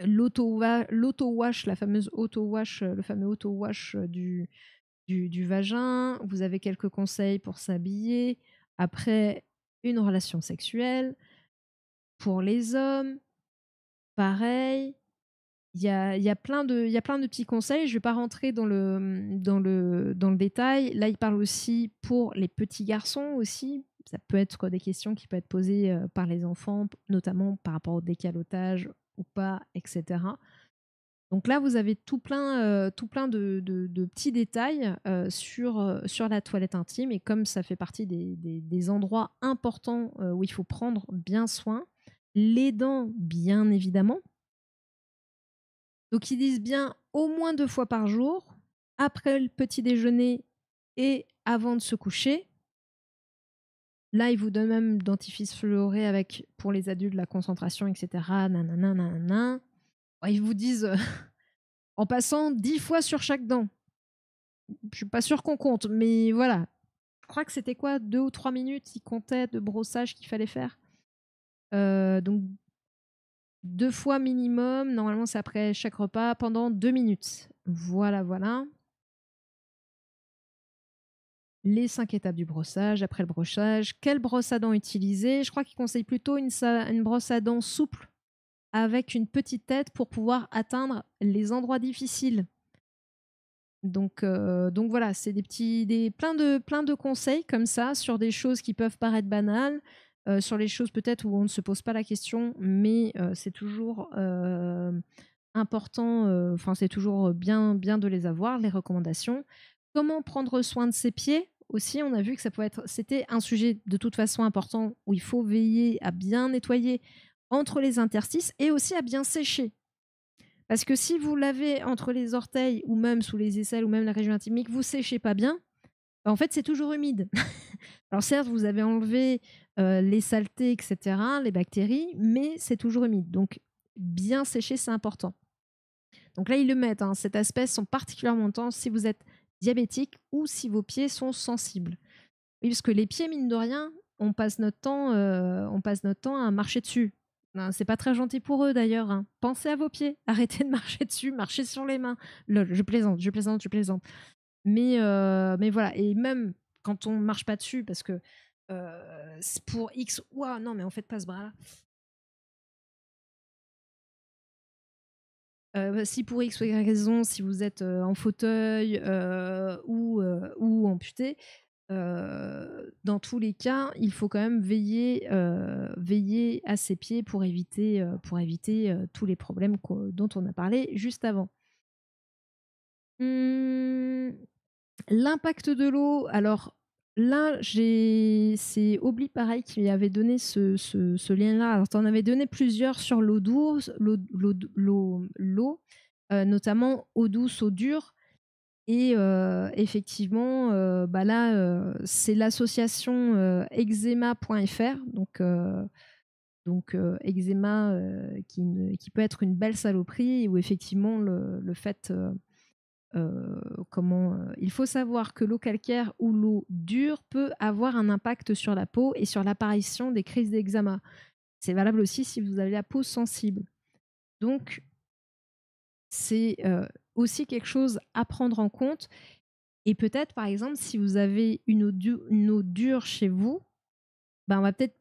l'auto-wash, la fameuse auto-wash, le fameux auto-wash du vagin. Vous avez quelques conseils pour s'habiller après une relation sexuelle. Pour les hommes, pareil. Il y a plein de petits conseils. Je ne vais pas rentrer dans le détail. Là, il parle aussi pour les petits garçons aussi. Ça peut être des questions qui peuvent être posées par les enfants, notamment par rapport au décalotage ou pas, etc. Donc là, vous avez tout plein de petits détails sur la toilette intime. Et comme ça fait partie des endroits importants où il faut prendre bien soin, les dents, bien évidemment. Donc ils disent bien au moins 2 fois par jour, après le petit déjeuner et avant de se coucher. Là, ils vous donnent même dentifrice fluoré avec, pour les adultes, la concentration, etc. Nanana, nanana. Ils vous disent en passant 10 fois sur chaque dent. Je suis pas sûre qu'on compte, mais voilà. Je crois que c'était quoi, 2 ou 3 minutes, ils comptaient de brossage qu'il fallait faire. Donc 2 fois minimum. Normalement, c'est après chaque repas pendant 2 minutes. Voilà, voilà. Les 5 étapes du brossage. Après le brossage, quelle brosse à dents utiliser? Je crois qu'il conseille plutôt une brosse à dents souple avec une petite tête pour pouvoir atteindre les endroits difficiles. Donc voilà, c'est plein de conseils comme ça sur des choses qui peuvent paraître banales, sur les choses peut-être où on ne se pose pas la question, mais c'est toujours important, enfin c'est toujours bien de les avoir, les recommandations. Comment prendre soin de ses pieds aussi, on a vu que c'était un sujet de toute façon important où il faut veiller à bien nettoyer entre les interstices et aussi à bien sécher. Parce que si vous lavez entre les orteils ou même sous les aisselles ou même la région intime, mais que vous séchez pas bien, en fait, c'est toujours humide. Alors certes, vous avez enlevé les saletés, etc., les bactéries, mais c'est toujours humide. Donc, bien sécher, c'est important. Donc là, ils le mettent. Cet aspect sont particulièrement intenses si vous êtes diabétique ou si vos pieds sont sensibles. Oui, parce que les pieds, mine de rien, on passe notre temps à marcher dessus. C'est pas très gentil pour eux d'ailleurs. Pensez à vos pieds, arrêtez de marcher dessus, marchez sur les mains. Lol, je plaisante. Mais voilà, et même quand on marche pas dessus, parce que c'est pour X. Ouah, non, mais en fait pas ce bras-là. Si pour X ou Y raison, si vous êtes en fauteuil ou amputé, dans tous les cas, il faut quand même veiller à ses pieds pour éviter tous les problèmes dont on a parlé juste avant. L'impact de l'eau, alors là, c'est Obli pareil qui avait donné ce lien-là. Alors, tu en avais donné plusieurs sur l'eau douce, notamment eau douce, eau dure. Et effectivement, là, c'est l'association eczema.fr, donc eczéma qui peut être une belle saloperie, où effectivement le fait, il faut savoir que l'eau calcaire ou l'eau dure peut avoir un impact sur la peau et sur l'apparition des crises d'eczéma. C'est valable aussi si vous avez la peau sensible. Donc, c'est aussi quelque chose à prendre en compte. Et peut-être, par exemple, si vous avez une eau dure chez vous, on va peut-être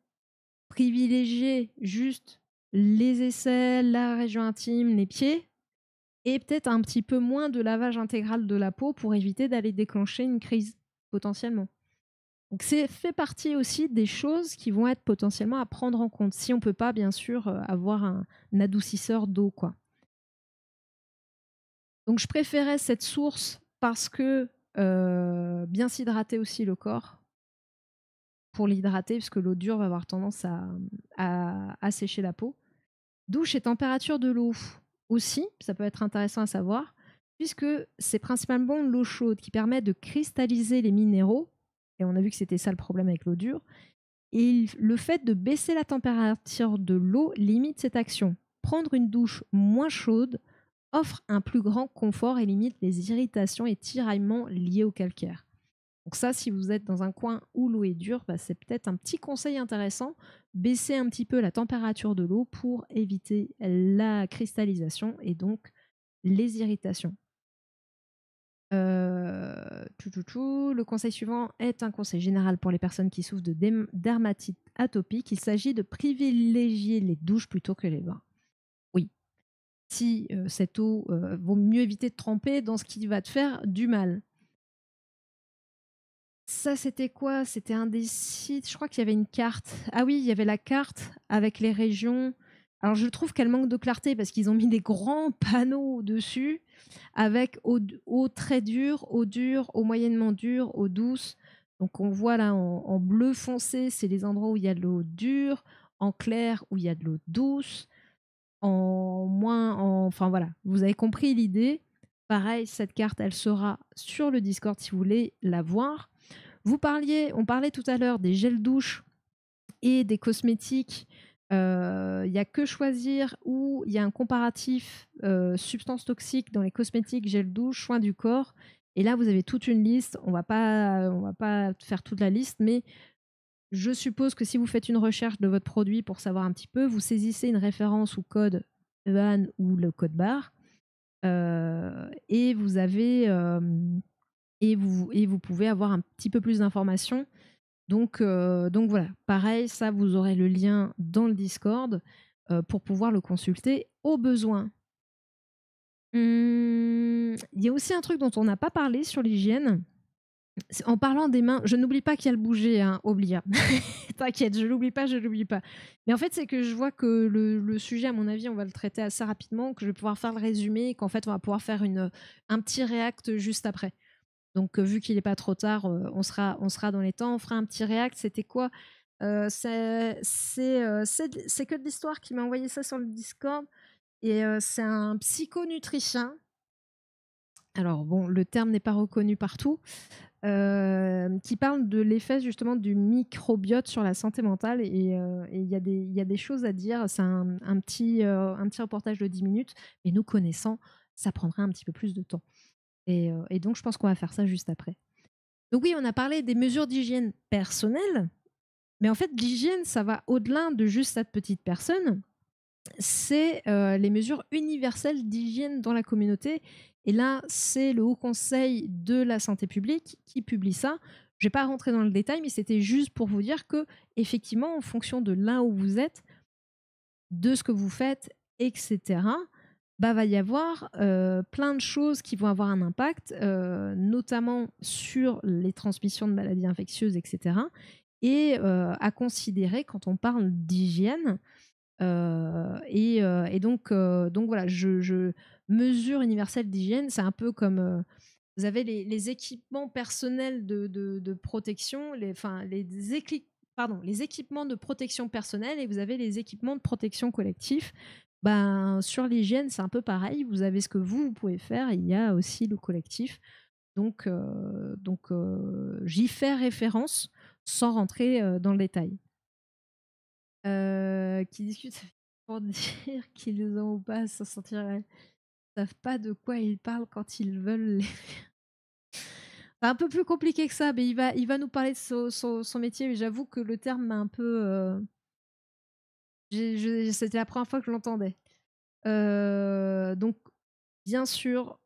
privilégier juste les aisselles, la région intime, les pieds, et peut-être un petit peu moins de lavage intégral de la peau pour éviter d'aller déclencher une crise, potentiellement. Donc, c'est fait partie aussi des choses qui vont être potentiellement à prendre en compte, si on ne peut pas, bien sûr, avoir un adoucisseur d'eau, quoi. Donc, je préférais cette source parce que bien s'hydrater aussi le corps, pour l'hydrater, parce que l'eau dure va avoir tendance à sécher la peau. Douche et température de l'eau aussi, ça peut être intéressant à savoir, puisque c'est principalement l'eau chaude qui permet de cristalliser les minéraux, et on a vu que c'était ça le problème avec l'eau dure, et le fait de baisser la température de l'eau limite cette action. Prendre une douche moins chaude offre un plus grand confort et limite les irritations et tiraillements liés au calcaire. Donc ça, si vous êtes dans un coin où l'eau est dure, c'est peut-être un petit conseil intéressant. Baisser un petit peu la température de l'eau pour éviter la cristallisation et donc les irritations. Le conseil suivant est un conseil général pour les personnes qui souffrent de dermatite atopique. Il s'agit de privilégier les douches plutôt que les bains. Oui. Si cette eau, vaut mieux éviter de tremper dans ce qui va te faire du mal. Ça, c'était quoi? C'était un des sites, je crois qu'il y avait une carte. Ah oui, il y avait la carte avec les régions. Alors, je trouve qu'elle manque de clarté parce qu'ils ont mis des grands panneaux dessus avec eau très dure, eau moyennement dure, eau douce. Donc, on voit là en bleu foncé, c'est les endroits où il y a de l'eau dure, en clair où il y a de l'eau douce, enfin voilà, vous avez compris l'idée. Pareil, cette carte, elle sera sur le Discord si vous voulez la voir. On parlait tout à l'heure des gels douche et des cosmétiques. Il n'y a que choisir où il y a un comparatif substances toxiques dans les cosmétiques, gel douche, soins du corps. Et là, vous avez toute une liste. On va pas faire toute la liste, mais je suppose que si vous faites une recherche de votre produit pour savoir un petit peu, vous saisissez une référence ou code EAN ou le code barre et vous avez et vous pouvez avoir un petit peu plus d'informations. Donc voilà, pareil, ça vous aurez le lien dans le Discord pour pouvoir le consulter au besoin. Il y a aussi un truc dont on n'a pas parlé sur l'hygiène. En parlant des mains, je n'oublie pas qu'il y a le bouger, hein, Oblia. T'inquiète, je l'oublie pas. Mais en fait, c'est que je vois que le sujet, à mon avis, on va le traiter assez rapidement, que je vais pouvoir faire le résumé et qu'en fait, on va pouvoir faire un petit react juste après. Donc, vu qu'il n'est pas trop tard, on sera dans les temps. On fera un petit react. C'était quoi c'est que de l'histoire qui m'a envoyé ça sur le Discord. Et c'est un psychonutricien. Alors, bon, le terme n'est pas reconnu partout. Qui parle de l'effet justement du microbiote sur la santé mentale. Et il y a des choses à dire. C'est un petit reportage de 10 minutes. Mais nous connaissant, ça prendrait un petit peu plus de temps. Et donc, je pense qu'on va faire ça juste après. Donc oui, on a parlé des mesures d'hygiène personnelles. Mais en fait, l'hygiène, ça va au-delà de juste cette petite personne. C'est les mesures universelles d'hygiène dans la communauté. Et là, c'est le Haut Conseil de la santé publique qui publie ça. Je ne vais pas rentrer dans le détail, mais c'était juste pour vous dire que, effectivement, en fonction de là où vous êtes, de ce que vous faites, etc., va y avoir plein de choses qui vont avoir un impact, notamment sur les transmissions de maladies infectieuses, etc. Et à considérer quand on parle d'hygiène. Et donc voilà, mesure universelle d'hygiène, c'est un peu comme vous avez les équipements personnels de protection, les équipements de protection personnelle, et vous avez les équipements de protection collectif. Ben, sur l'hygiène, c'est un peu pareil. Vous avez ce que vous pouvez faire, et il y a aussi le collectif. Donc j'y fais référence sans rentrer dans le détail. Qui discutent pour dire qu'ils ont ou pas s'en sortir. Ils savent pas de quoi ils parlent quand ils veulent les faire. C'est un peu plus compliqué que ça, mais il va nous parler de son métier. Mais j'avoue que le terme m'a un peu. C'était la première fois que je l'entendais. Donc, bien sûr,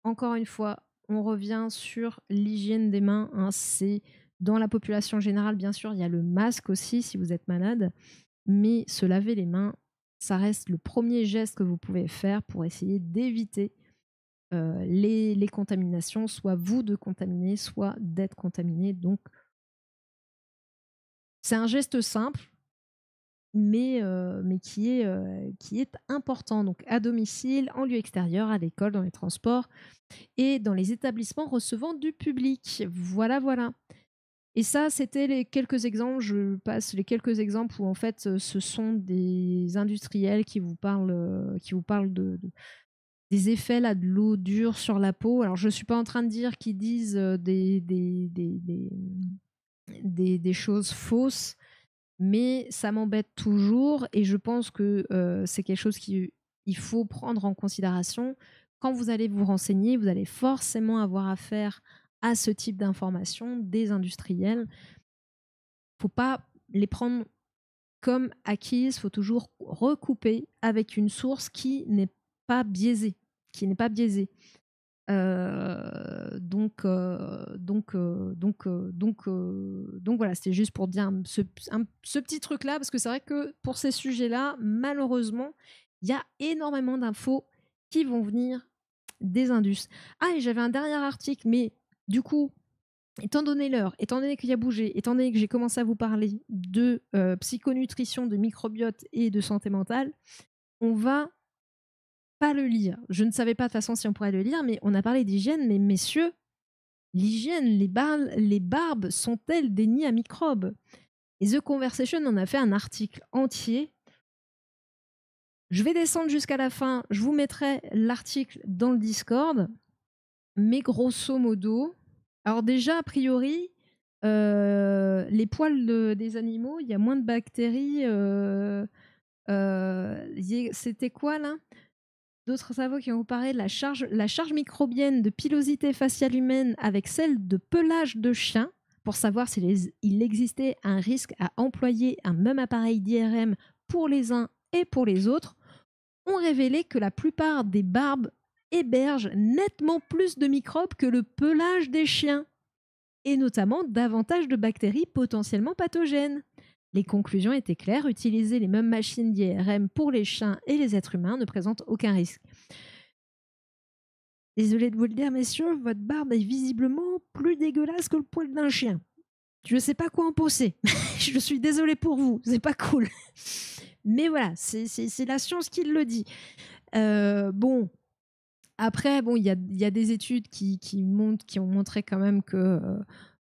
encore une fois, on revient sur l'hygiène des mains. Hein, c'est dans la population générale, bien sûr, il y a le masque aussi si vous êtes malade. Mais se laver les mains, ça reste le premier geste que vous pouvez faire pour essayer d'éviter les contaminations, soit vous de contaminer, soit d'être contaminé. Donc, c'est un geste simple, mais qui est important. Donc, à domicile, en lieu extérieur, à l'école, dans les transports et dans les établissements recevant du public. Voilà, voilà. Et ça, c'était les quelques exemples. Je passe les quelques exemples où en fait, ce sont des industriels qui vous parlent des effets là, de l'eau dure sur la peau. Alors, je ne suis pas en train de dire qu'ils disent des choses fausses, mais ça m'embête toujours et je pense que c'est quelque chose qu'il faut prendre en considération. Quand vous allez vous renseigner, vous allez forcément avoir affaire à ce type d'informations des industriels. Faut pas les prendre comme acquises, faut toujours recouper avec une source qui n'est pas biaisée, Donc voilà, c'était juste pour dire ce petit truc-là, parce que c'est vrai que pour ces sujets-là, malheureusement, il y a énormément d'infos qui vont venir des indus. Ah, et j'avais un dernier article, mais du coup, étant donné l'heure, étant donné qu'il y a bougé, étant donné que j'ai commencé à vous parler de psychonutrition, de microbiote et de santé mentale, on va pas le lire. Je ne savais pas de toute façon si on pourrait le lire, mais on a parlé d'hygiène, mais messieurs, l'hygiène, les barbes sont-elles des nids à microbes? Et The Conversation en a fait un article entier. Je vais descendre jusqu'à la fin, je vous mettrai l'article dans le Discord, mais grosso modo, alors déjà, a priori, les poils des animaux, il y a moins de bactéries. C'était quoi là? D'autres travaux qui ont comparé la charge microbienne de pilosité faciale humaine avec celle de pelage de chien. pour savoir s'il existait un risque à employer un même appareil d'IRM pour les uns et pour les autres, ont révélé que la plupart des barbes hébergent nettement plus de microbes que le pelage des chiens, et notamment davantage de bactéries potentiellement pathogènes. Les conclusions étaient claires, utiliser les mêmes machines d'IRM pour les chiens et les êtres humains ne présente aucun risque. Désolée de vous le dire, messieurs, votre barbe est visiblement plus dégueulasse que le poil d'un chien. Je ne sais pas quoi en penser. Je suis désolée pour vous, c'est pas cool. Mais voilà, c'est la science qui le dit. Bon, après, bon, il y a des études qui ont montré quand même que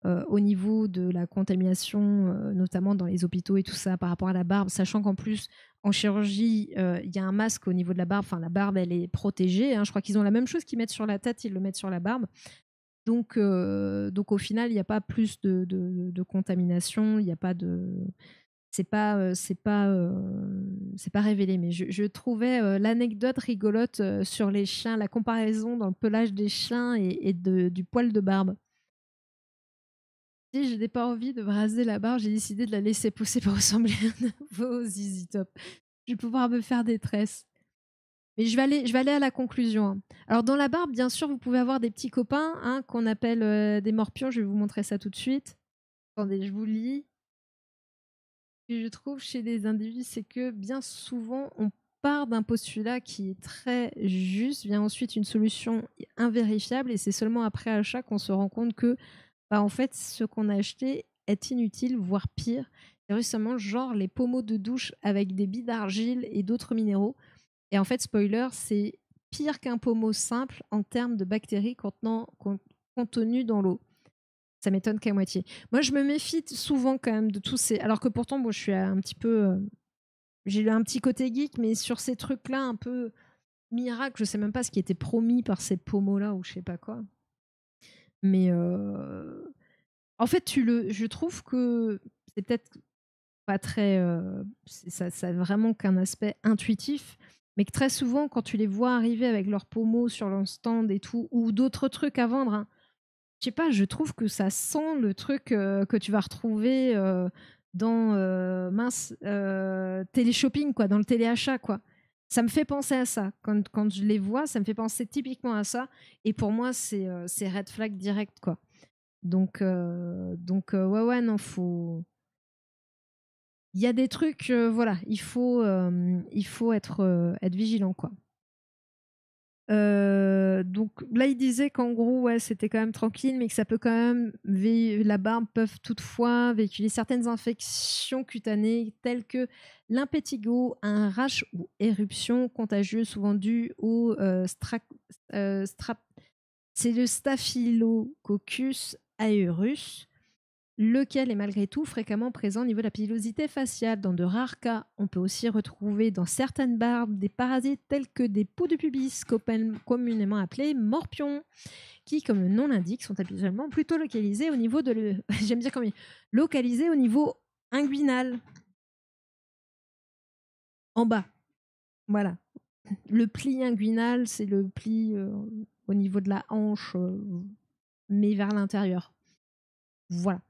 au niveau de la contamination, notamment dans les hôpitaux et tout ça, par rapport à la barbe, sachant qu'en plus, en chirurgie, il y a un masque au niveau de la barbe. Enfin, la barbe, elle est protégée. Hein. Je crois qu'ils ont la même chose qu'ils mettent sur la tête, ils le mettent sur la barbe. Donc au final, il n'y a pas plus de contamination. Il n'y a pas de... C'est pas révélé, mais je trouvais l'anecdote rigolote sur les chiens, la comparaison dans le pelage des chiens et du poil de barbe. Si je n'ai pas envie de me raser la barbe, j'ai décidé de la laisser pousser pour ressembler à nouveau aux ZZ Top. Je vais pouvoir me faire des tresses. Mais je vais aller à la conclusion. Hein. Alors dans la barbe, bien sûr, vous pouvez avoir des petits copains hein, qu'on appelle des morpions. Je vais vous montrer ça tout de suite. Attendez, je vous lis. Ce que je trouve chez les individus, c'est que bien souvent, on part d'un postulat qui est très juste, vient ensuite une solution invérifiable, et c'est seulement après achat qu'on se rend compte que, bah, en fait, ce qu'on a acheté est inutile, voire pire. Et récemment, genre les pommeaux de douche avec des billes d'argile et d'autres minéraux. Et en fait, spoiler, c'est pire qu'un pommeau simple en termes de bactéries contenues dans l'eau. Ça m'étonne qu'à moitié. Moi, je me méfie souvent quand même de tous ces... Alors que pourtant, bon, je suis un petit peu... J'ai un petit côté geek, mais sur ces trucs-là, un peu miracle, je sais même pas ce qui était promis par ces pommeaux-là ou je sais pas quoi. Mais en fait, je trouve que c'est peut-être pas très... ça a vraiment qu'un aspect intuitif, mais que très souvent, quand tu les vois arriver avec leurs pommeaux sur leur stand et tout, ou d'autres trucs à vendre... Hein, je sais pas, je trouve que ça sent le truc que tu vas retrouver dans télé-shopping, quoi, dans le téléachat, quoi. Ça me fait penser à ça. Quand je les vois, ça me fait penser typiquement à ça. Et pour moi, c'est red flag direct, quoi. Donc ouais, non, faut... Il y a des trucs, voilà, il faut être vigilant, quoi. Donc là, il disait qu'en gros, ouais, c'était quand même tranquille, mais que ça peut quand même, la barbe peuvent toutefois véhiculer certaines infections cutanées telles que l'impétigo, un rash ou éruption contagieuse souvent due au c'est le Staphylococcus aureus, lequel est malgré tout fréquemment présent au niveau de la pilosité faciale. Dans de rares cas, on peut aussi retrouver dans certaines barbes des parasites tels que des poux de pubis, communément appelés morpions, qui, comme le nom l'indique, sont habituellement plutôt localisés au niveau de j'aime bien comme localisés au niveau inguinal, en bas. Voilà. Le pli inguinal, c'est le pli au niveau de la hanche, mais vers l'intérieur. Voilà.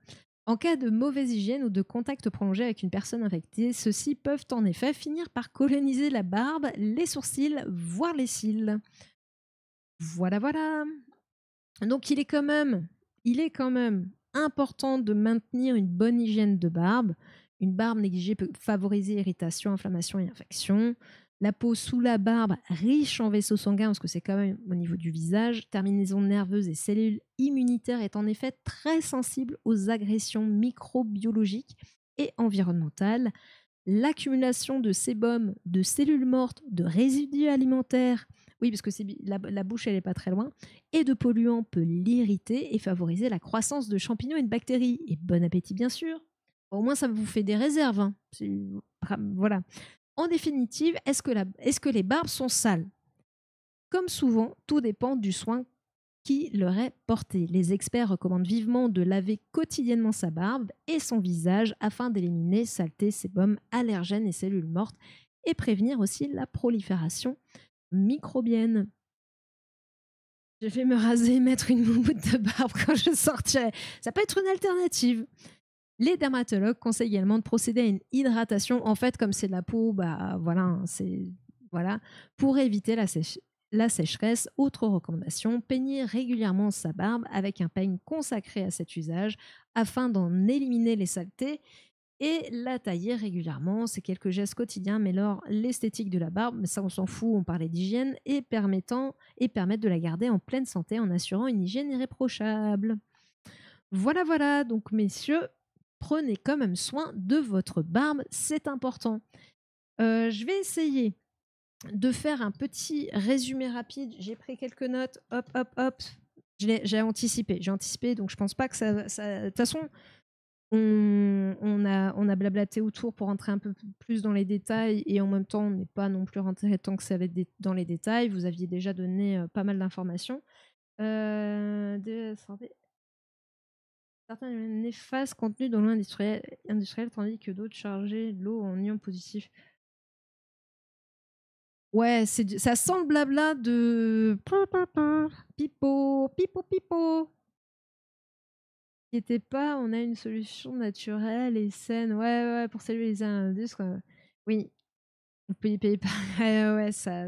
En cas de mauvaise hygiène ou de contact prolongé avec une personne infectée, ceux-ci peuvent en effet finir par coloniser la barbe, les sourcils, voire les cils. Voilà, voilà. Donc il est quand même important de maintenir une bonne hygiène de barbe. Une barbe négligée peut favoriser irritation, inflammation et infection. La peau sous la barbe, riche en vaisseaux sanguins, parce que c'est quand même au niveau du visage, terminaisons nerveuses et cellules immunitaires, est en effet très sensible aux agressions microbiologiques et environnementales. L'accumulation de sébum, de cellules mortes, de résidus alimentaires, oui, parce que la bouche, elle n'est pas très loin, et de polluants peut l'irriter et favoriser la croissance de champignons et de bactéries. Et bon appétit, bien sûr. Au moins, ça vous fait des réserves. Hein. Voilà. En définitive, est-ce que les barbes sont sales? Comme souvent, tout dépend du soin qui leur est porté. Les experts recommandent vivement de laver quotidiennement sa barbe et son visage afin d'éliminer saleté, sébum, allergènes et cellules mortes et prévenir aussi la prolifération microbienne. Je vais me raser et mettre une moumoute de barbe quand je sortirai. Ça peut être une alternative. Les dermatologues conseillent également de procéder à une hydratation. En fait, comme c'est de la peau, bah voilà, voilà, pour éviter la sécheresse. Autre recommandation, peigner régulièrement sa barbe avec un peigne consacré à cet usage afin d'en éliminer les saletés et la tailler régulièrement. C'est quelques gestes quotidiens, mais alors l'esthétique de la barbe, ça on s'en fout, on parlait d'hygiène et permettent de la garder en pleine santé en assurant une hygiène irréprochable. Voilà, voilà, donc messieurs, prenez quand même soin de votre barbe, c'est important. Je vais essayer de faire un petit résumé rapide. J'ai pris quelques notes, hop, hop, hop. J'ai anticipé, donc je pense pas que ça. De toute façon, on a blablaté autour pour rentrer un peu plus dans les détails et en même temps, on n'est pas non plus rentré tant que ça va être dans les détails. Vous aviez déjà donné pas mal d'informations. Certains néfastes contenus dans l'eau industrielle, tandis que d'autres chargeaient l'eau en ions positifs. Ouais, ça sent le blabla de pipo, pipo, pipo. N'inquiétez pas, on a une solution naturelle et saine. Ouais, ouais, pour saluer les indices, quoi. Oui, vous pouvez y payer par. Ouais, ouais, ça.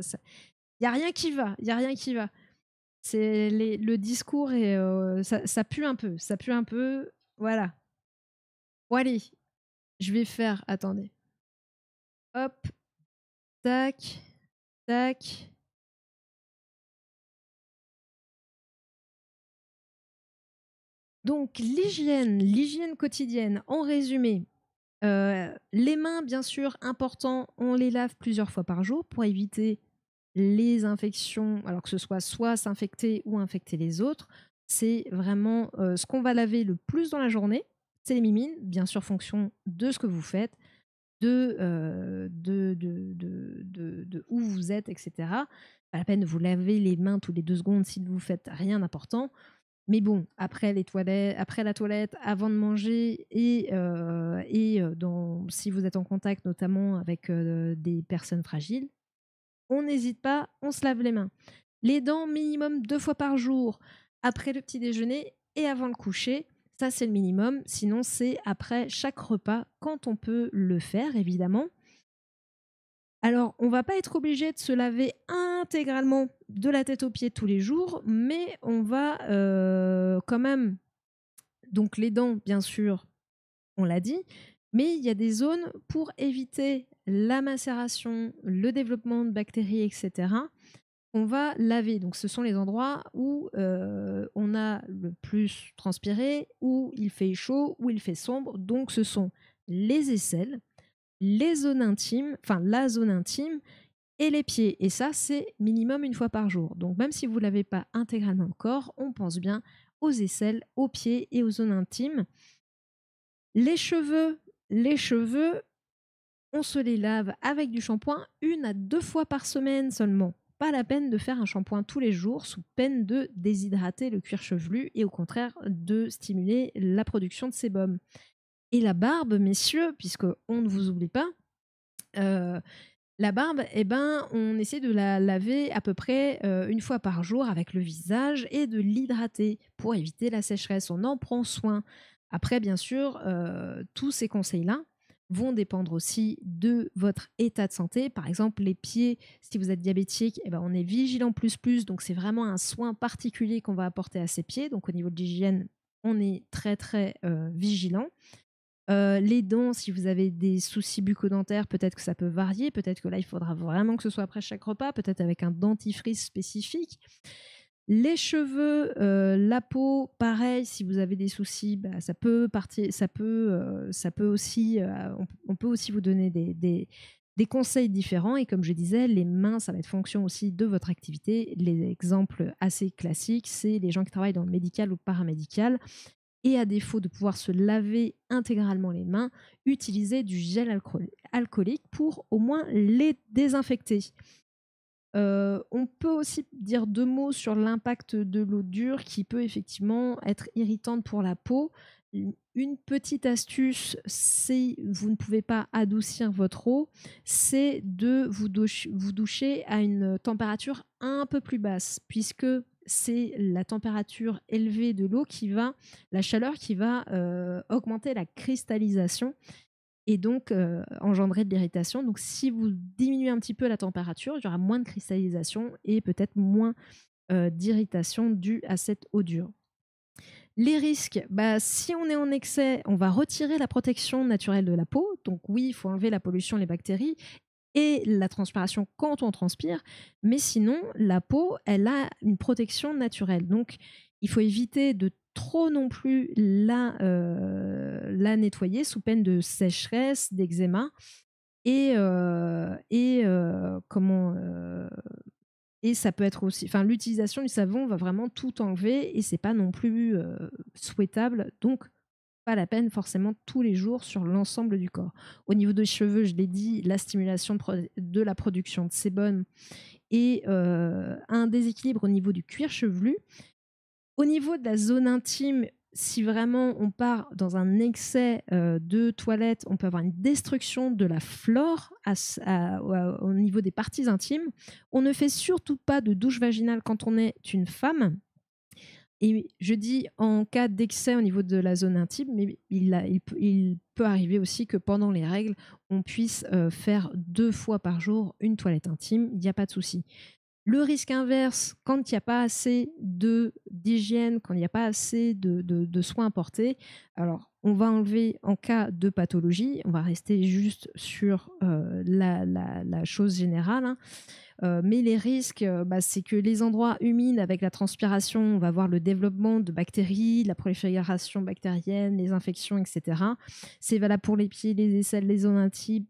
Y a rien qui va, y a rien qui va. Le discours et ça pue un peu, ça pue un peu. Voilà. Bon, allez, je vais faire. Attendez. Hop, tac, tac. Donc, l'hygiène quotidienne, en résumé, les mains, bien sûr, important, on les lave plusieurs fois par jour pour éviter les infections, alors que ce soit s'infecter ou infecter les autres. C'est vraiment ce qu'on va laver le plus dans la journée, c'est les mimines, bien sûr, fonction de ce que vous faites, de où vous êtes, etc. Pas la peine de vous laver les mains tous les 2 secondes si vous faites rien d'important. Mais bon, après la toilette, avant de manger et si vous êtes en contact notamment avec des personnes fragiles, on n'hésite pas, on se lave les mains. Les dents, minimum 2 fois par jour, après le petit déjeuner et avant le coucher. Ça, c'est le minimum. Sinon, c'est après chaque repas, quand on peut le faire, évidemment. Alors, on va pas être obligé de se laver intégralement de la tête aux pieds tous les jours, mais on va quand même. Donc, les dents, bien sûr, on l'a dit, mais il y a des zones pour éviter la macération, le développement de bactéries, etc. On va laver. Donc, ce sont les endroits où on a le plus transpiré, où il fait chaud, où il fait sombre. Donc, ce sont les aisselles, les zones intimes, enfin la zone intime et les pieds. Et ça, c'est minimum 1 fois par jour. Donc, même si vous ne lavez pas intégralement le corps, on pense bien aux aisselles, aux pieds et aux zones intimes. Les cheveux, on se les lave avec du shampoing 1 à 2 fois par semaine seulement. Pas la peine de faire un shampoing tous les jours sous peine de déshydrater le cuir chevelu et au contraire de stimuler la production de sébum. Et la barbe, messieurs, puisqu'on ne vous oublie pas, la barbe, eh ben, on essaie de la laver à peu près 1 fois par jour avec le visage et de l'hydrater pour éviter la sécheresse. On en prend soin. Après, bien sûr, tous ces conseils-là vont dépendre aussi de votre état de santé. Par exemple, les pieds, si vous êtes diabétique, eh ben, on est vigilant plus plus. Donc, c'est vraiment un soin particulier qu'on va apporter à ses pieds. Donc, au niveau de l'hygiène, on est très, très vigilant. Les dents, si vous avez des soucis bucco-dentaires, peut-être que ça peut varier. Peut-être que là, il faudra vraiment que ce soit après chaque repas, peut-être avec un dentifrice spécifique. Les cheveux, la peau, pareil, si vous avez des soucis, bah, ça peut aussi, on peut aussi vous donner des conseils différents. Et comme je disais, les mains, ça va être fonction aussi de votre activité. Les exemples assez classiques, c'est les gens qui travaillent dans le médical ou paramédical. Et à défaut de pouvoir se laver intégralement les mains, utiliser du gel alcoolique pour au moins les désinfecter. On peut aussi dire 2 mots sur l'impact de l'eau dure qui peut effectivement être irritante pour la peau. Une petite astuce, si vous ne pouvez pas adoucir votre eau, c'est de vous doucher à une température un peu plus basse, puisque c'est la température élevée de l'eau la chaleur qui va augmenter la cristallisation et donc engendrer de l'irritation. Donc si vous diminuez un petit peu la température, il y aura moins de cristallisation et peut-être moins d'irritation due à cette eau dure. Les risques, si on est en excès, on va retirer la protection naturelle de la peau. Donc oui, il faut enlever la pollution, les bactéries et la transpiration quand on transpire. Mais sinon, la peau, elle a une protection naturelle. Donc il faut éviter de trop non plus la nettoyer sous peine de sécheresse, d'eczéma et et ça peut être aussi, enfin, l'utilisation du savon va vraiment tout enlever et c'est pas non plus souhaitable. Donc, pas la peine forcément tous les jours sur l'ensemble du corps. Au niveau des cheveux, je l'ai dit, la stimulation de la production de sébum et un déséquilibre au niveau du cuir chevelu. Au niveau de la zone intime, si vraiment on part dans un excès de toilette, on peut avoir une destruction de la flore au niveau des parties intimes. On ne fait surtout pas de douche vaginale quand on est une femme. Et je dis en cas d'excès au niveau de la zone intime, mais il peut arriver aussi que pendant les règles, on puisse faire 2 fois par jour une toilette intime. Il n'y a pas de souci. Le risque inverse, quand il n'y a pas assez d'hygiène, quand il n'y a pas assez de soins apportés, alors on va enlever en cas de pathologie, on va rester juste sur la chose générale, hein. Mais les risques, c'est que les endroits humides avec la transpiration, on va voir le développement de bactéries, la prolifération bactérienne, les infections, etc. C'est valable pour les pieds, les aisselles, les zones intimes,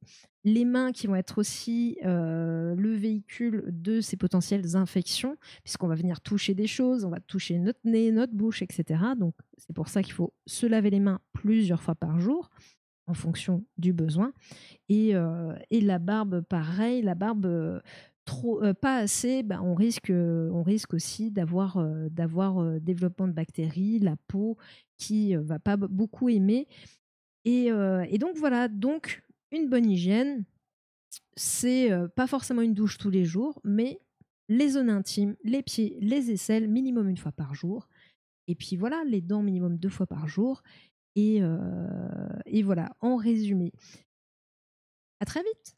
les mains qui vont être aussi le véhicule de ces potentielles infections, puisqu'on va venir toucher des choses, on va toucher notre nez, notre bouche, etc. Donc c'est pour ça qu'il faut se laver les mains plusieurs fois par jour en fonction du besoin. Et la barbe, pareil, la barbe trop, pas assez, on risque aussi d'avoir développement de bactéries, la peau qui va pas beaucoup aimer. Et donc voilà, donc une bonne hygiène, c'est pas forcément une douche tous les jours, mais les zones intimes, les pieds, les aisselles, minimum 1 fois par jour. Et puis voilà, les dents minimum 2 fois par jour. Et voilà, en résumé. À très vite.